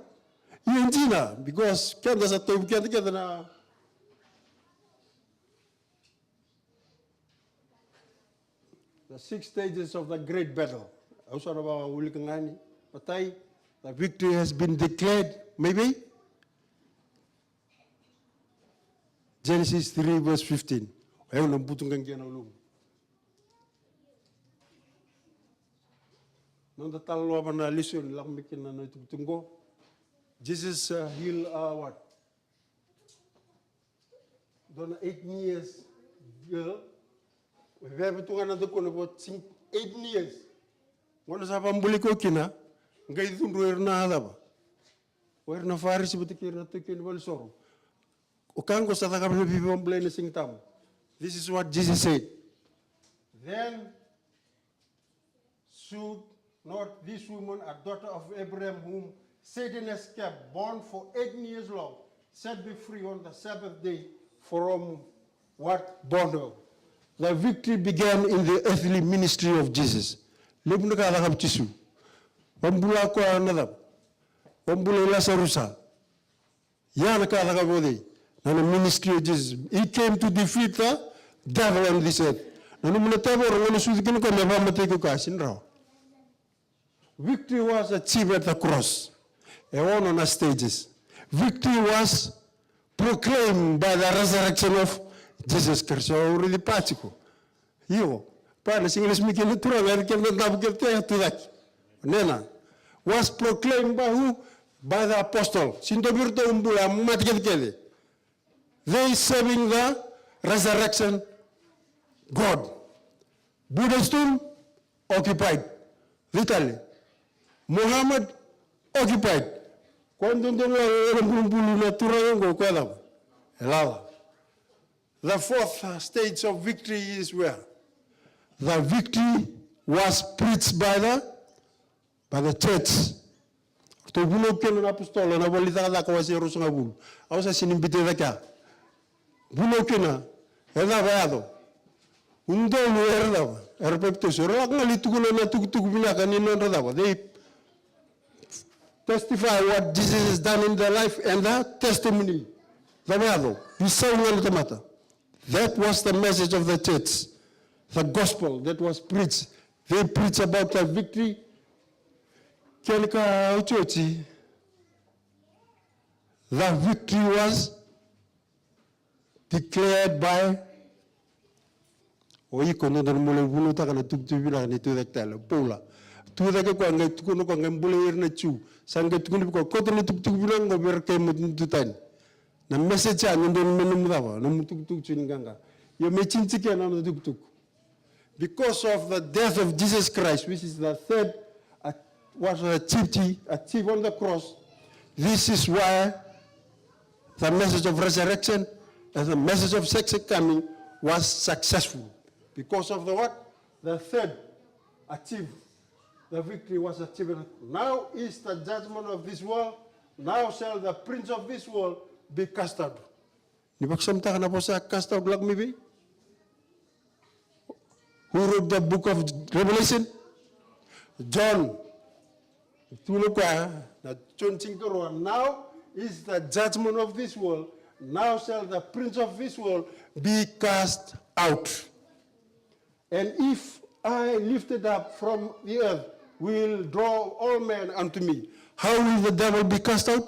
Speaker 2: Iya because kaya sa tayo kaya na. The 6 stages of the great battle. The victory has been declared, maybe? Genesis 3 verse 15. Jesus healed what? 8 years girl. We have to about 8 years. When is a bambulico kina, Gaitun na Hadaba. Where no Faris would take care of the Kilval Okango Satakam people blame sing tam. This is what Jesus said. Then should not this woman, a daughter of Abraham, whom Satan has kept, born for 8 years long, set be free on the Sabbath day from what bond her? The victory began in the earthly ministry of Jesus. Lebnuka lakab tisu. Wambula ko another. Wambula Lasarusa. Yanaka lakabodi. And the ministry of Jesus. He came to defeat the devil on this earth. Victory was achieved at the cross. And on the stages. Victory was proclaimed by the resurrection of Jesus Christ. Already practical. You, Paris English making it true, and can not get there to that. Nena was proclaimed by who? By the apostle. Sintobirto umbula matgekele. They serving the resurrection God. Buddha's tomb occupied. Literally. Muhammad occupied. The fourth stage of victory is where? The victory was preached by the church. To bulo kenu na apostolo na bolita la ko wasi rusunga bulu. Awsa sinimbite daka. Bulo kena ela baado. Undo no erda. Erpepto soro ngali tugulo na tugu bina kanino ndaba. They testify what Jesus has done in their life and the testimony. Baado. Bisa ngali tomata. That was the message of the church, the gospel that was preached. They preach about the victory. The victory was declared by na message because of the death of Jesus Christ, which is the third was achieved on the cross. This is why the message of resurrection and the message of second coming was successful. Because of the what? The third achieved. The victory was achieved. Now is the judgment of this world. Now shall the prince of this world be cast out. Nipagsamta na po sa cast out lang maybe? Who wrote the book of Revelation? John. Tulog ka na John 5. Now is the judgment of this world. Now shall the prince of this world be cast out. And if I lifted up from the earth, will draw all men unto me. How will the devil be cast out?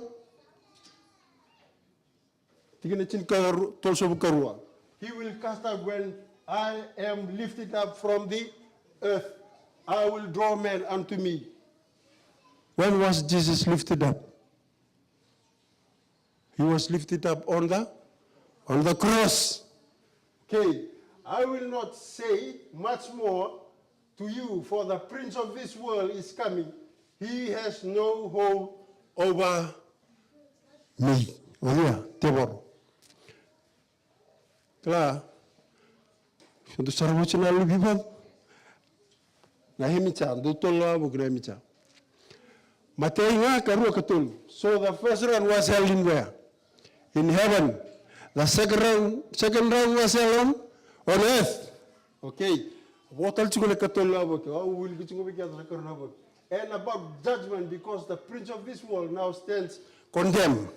Speaker 2: He will cast out when I am lifted up from the earth. I will draw men unto me. When was Jesus lifted up? He was lifted up on the cross. Okay, I will not say much more to you, for the prince of this world is coming. He has no hold over me. Maria, Tebor. Kla, untuk sarwa china lubiban. Nahimicha, dutola bugremicha. Mateinga karua katul. So the first round was held in where? In heaven. The second round was held on earth. Okay. And about judgment, because the prince of this world now stands condemned.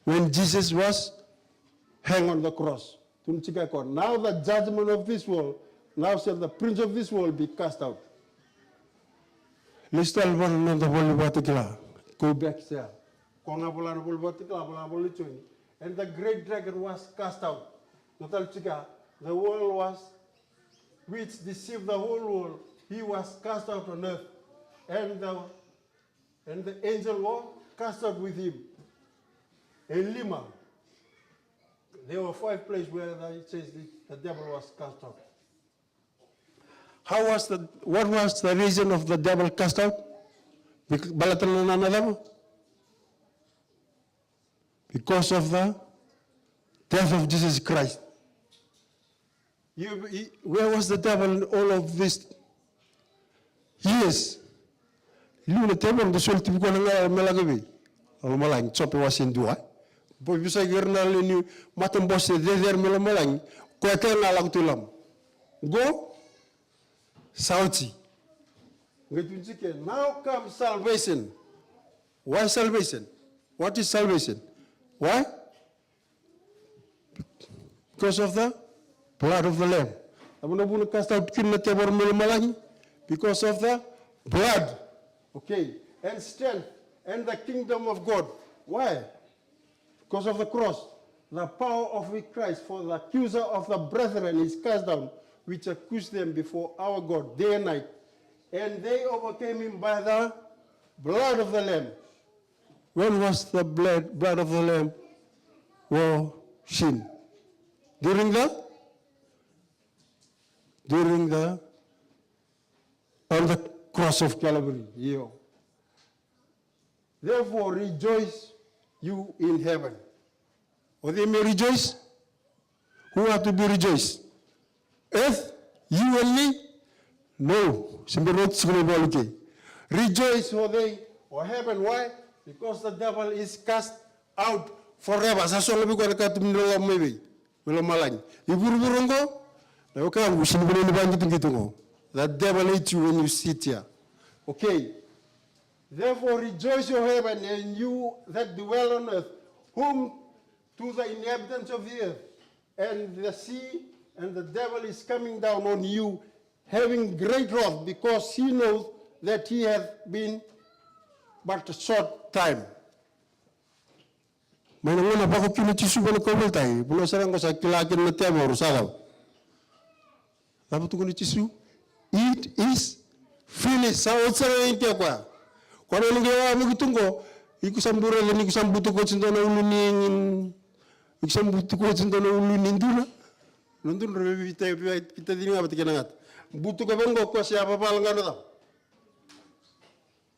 Speaker 2: When Jesus was hanged on the cross. Now the judgment of this world, now shall the prince of this world be cast out. Let's tell one another. Go back there. And the great dragon was cast out. The world was, which deceived the whole world, he was cast out on earth. And the angel was cast out with him. In Lima, there were 5 places where it says the devil was cast out. What was the reason of the devil cast out? Because of the death of Jesus Christ. Where was the devil in all of this years? The devil the soul to go melagabi. Malang chope was in dua. Boy bisa gernal ini matam boss there melamalang. Ko ka na lang tulam. Go Sauti. Now comes salvation. Why salvation? What is salvation? Why? Because of the blood of the Lamb. Because of the blood. Okay. And strength. And the kingdom of God. Why? Because of the cross. The power of Christ, for the accuser of the brethren is cast down, which accused them before our God day and night. And they overcame him by the blood of the Lamb. When was the blood of the Lamb shed? During on the cross of Calvary. Yeah. Therefore rejoice you in heaven. Or they may rejoice. Who have to be rejoiced? Earth, you and me? No. Rejoice for they or heaven. Why? Because the devil is cast out forever. The devil hates you when you sit here. Okay. Therefore rejoice your heaven, and you that dwell on earth, whom to the inhabitants of the earth, and the sea, and the devil is coming down on you, having great wrath, because he knows that he hath been but a short time. It is finished. Kalau ngewa begitu ikusambura leni kusambutu ko cintana ulunin isambutu ko cintana ulunin dula nundun revi kita dini apa tikenangat butu ko bengo ko siapa palangano ta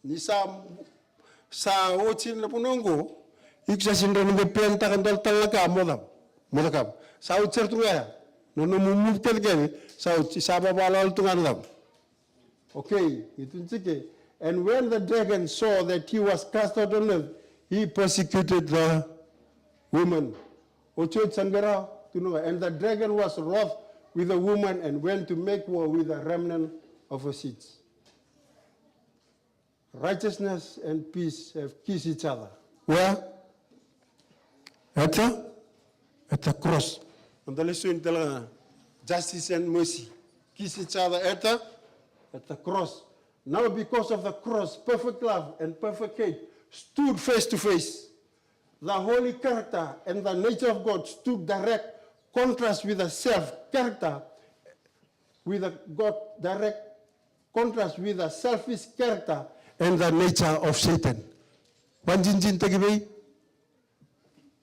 Speaker 2: ni sa ocin na punongo iksa sindra nge penta kan dal talaka modam modakam sa ucer tu ya No move ken so saba balal tungan. Okay, and when the dragon saw that he was cast out on earth, he persecuted the woman. And the dragon was wroth with the woman and went to make war with the remnant of her seeds. Righteousness and peace have kissed each other. Where? At the cross. And the lesson tell justice and mercy kiss each other at the cross. Now because of the cross, perfect love and perfect hate stood face to face. The holy character and the nature of God stood direct contrast with the self-character, with the God direct contrast with the selfish character and the nature of Satan. One jinjin tagibe,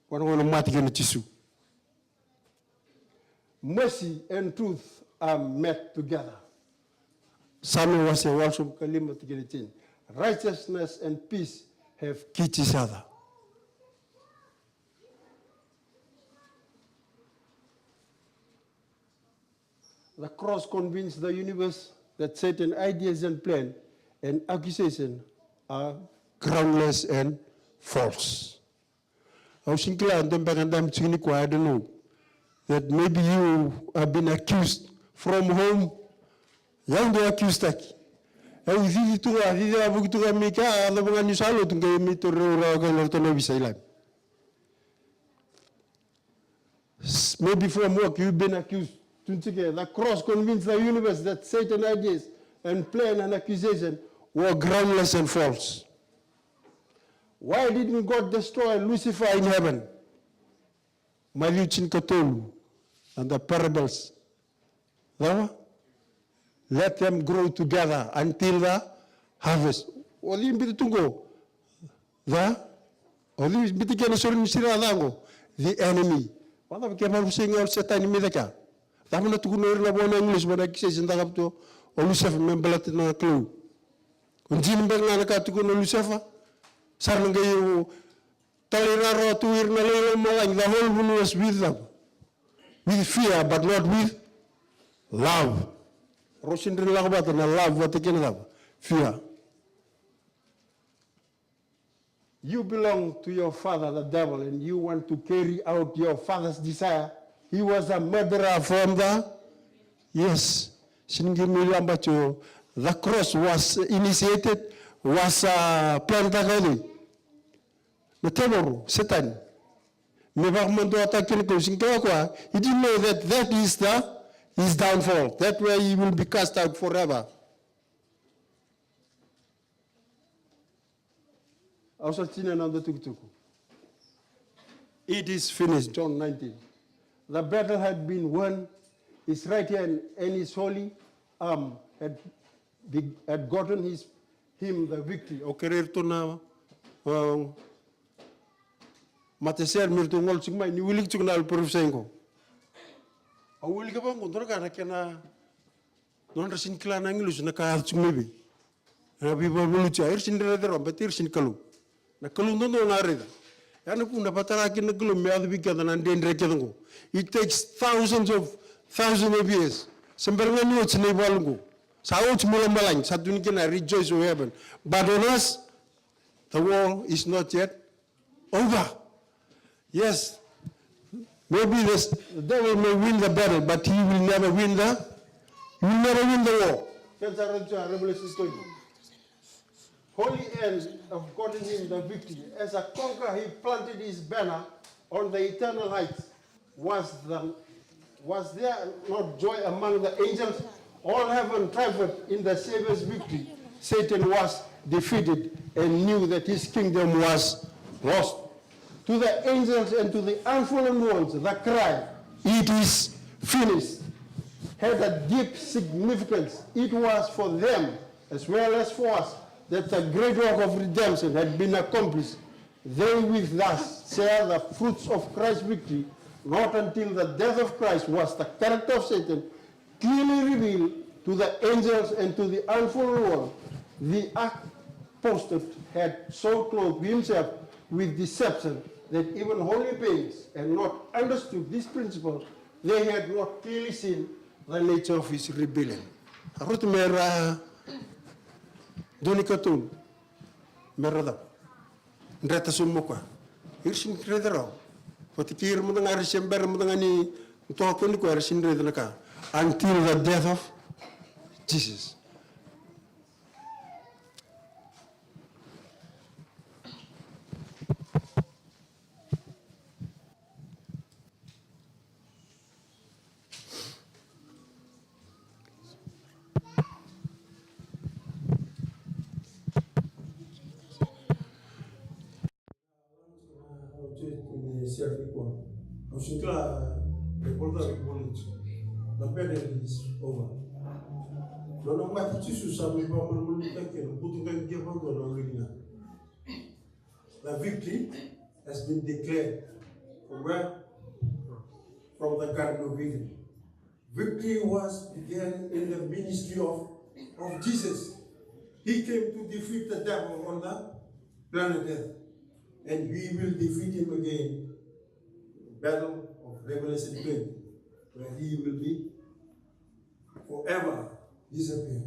Speaker 2: one mati gena chisu. Mercy and truth are met together. Samuel was a worship kalima to righteousness and peace have kissed each other. The cross convinced the universe that certain ideas and plans and accusations are groundless and false. I don't know that maybe you have been accused from home. Yang do accused taki. Au hivi tu hivi abu tu mika ala bunga ni salo tu ngai mi tu ro ga lo to no bisa. Maybe from work you've been accused. The cross convinced the universe that Satan's ideas and plan and accusation were groundless and false. Why didn't God destroy Lucifer in heaven? Maliuchin Katolu and the parables. Let them grow together until the harvest. Oli mbitutungo. Oli mbitikena sori misira lango. The enemy. Wala kema rusinga Satan midaka. Dama na tukuno na bona English bona kise ndaka to Lucifer membelat na clue. Unjin benga na ka tukuno Lucifer. Sarnga yu talira ro tuir na lelo malang. The whole world was with them. With fear but not with love. Rosindri lagbat na love what again love. Fear. You belong to your father, the devil, and you want to carry out your father's desire. He was a murderer from the, yes. The cross was initiated, was planted. The devil, Satan, he didn't know that that is his downfall. That way he will be cast out forever. It is finished, John 19. The battle had been won. His right hand and his holy arm had gotten him the victory. Mateser mirtu ngol sigma ni wilik chugnal profesengo. A wilik ba ngondor kana kena non resin klana ngilus na ka chugmebi. Na bibo bulucha irsin dere rombetir sin kalu. Na kalu ndo na reda. Yani kuna patara kin kalu me adu bigada na dendre kedango. It takes thousands of years. Semberna ni ochne balungo. Sauch mulambalang sadun kina rejoice in heaven. But on us, the war is not yet over. Yes, maybe the devil may win the battle, but he will never win the war. Revelation 20. Holy hands have gotten him the victory. As a conqueror, he planted his banner on the eternal heights. Was there not joy among the angels? All heaven triumphed in the Savior's victory. Satan was defeated and knew that his kingdom was lost. To the angels and to the unfallen ones, the cry, "It is finished," had a deep significance. It was for them, as well as for us, that the great work of redemption had been accomplished. They with us share the fruits of Christ's victory. Not until the death of Christ was the character of Satan clearly revealed to the angels and to the unfallen world. The apostate had so clothed himself with deception that even holy beings had not understood this principle they had not clearly seen the nature of his rebellion. Harut mera donikatun merada ndreta sumukwa irsin kredero potikir mudanga risember mudanga ni tokoni ko irsin rednaka until the death of Jesus. The battle is over. No matter the victory has been declared from where? From the Garden of Eden. Victory was began in the ministry of Jesus. He came to defeat the devil on the planet Earth. And we will defeat him again. Battle of Revelation 20, where he will be forever disappear.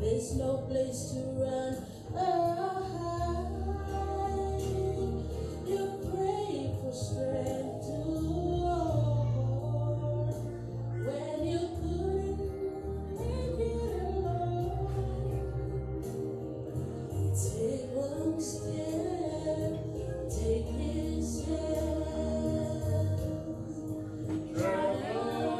Speaker 3: There's no place to run. You pray for strength to Lord when you couldn't make it alone. Take one step, take His hand. Try on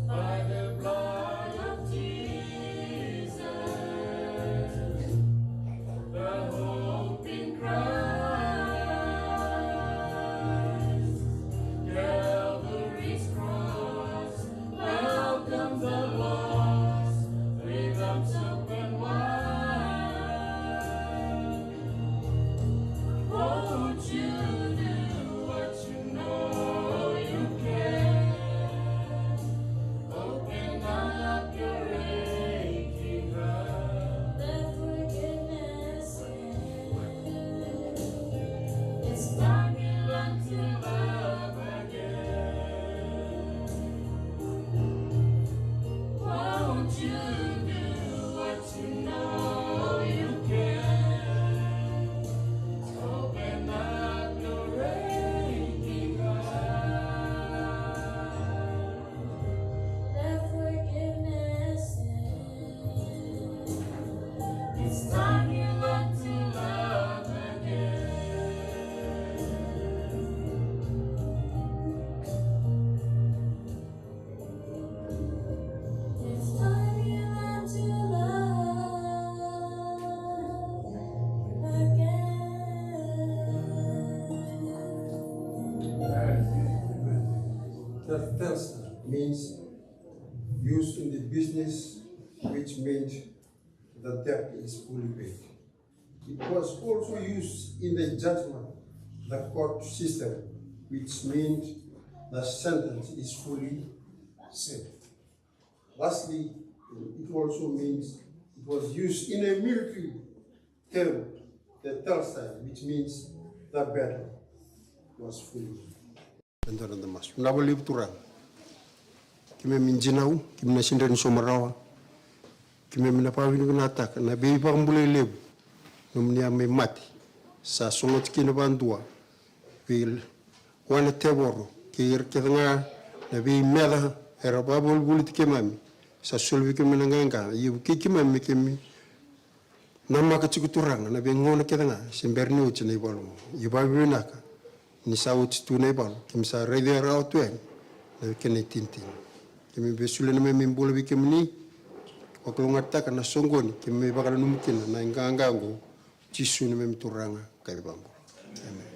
Speaker 3: by the blood of Jesus.
Speaker 2: Telsa means used in the business, which meant the debt is fully paid. It was also used in the judgment, the court system, which meant the sentence is fully served. Lastly, it also means it was used in a military term, the Telsa, which means the battle was fully. Naba liu turang. Kime minjinau, kime na sindani somarawa, kime mina pawini kunataka, na bei pambule lebu, nomnia me mati, sa songot kina bandua, wil wana teboro, kir ketanga, na bei meda, era babol bulit kemami, sa solvi kime nanganga, yibu kikimami kime, nama kachikuturanga, na bei ngona ketanga, simberni uchi na ibalo, yibabi naka, ni sa uchi tu na ibalo, kime sa reide rao tueng, na kene tintin. Kami besule na me mbola bi kemni wakulongata kana songoni kemi bakala numukina na ngangango chisu na me turanga kai bambo. Amen.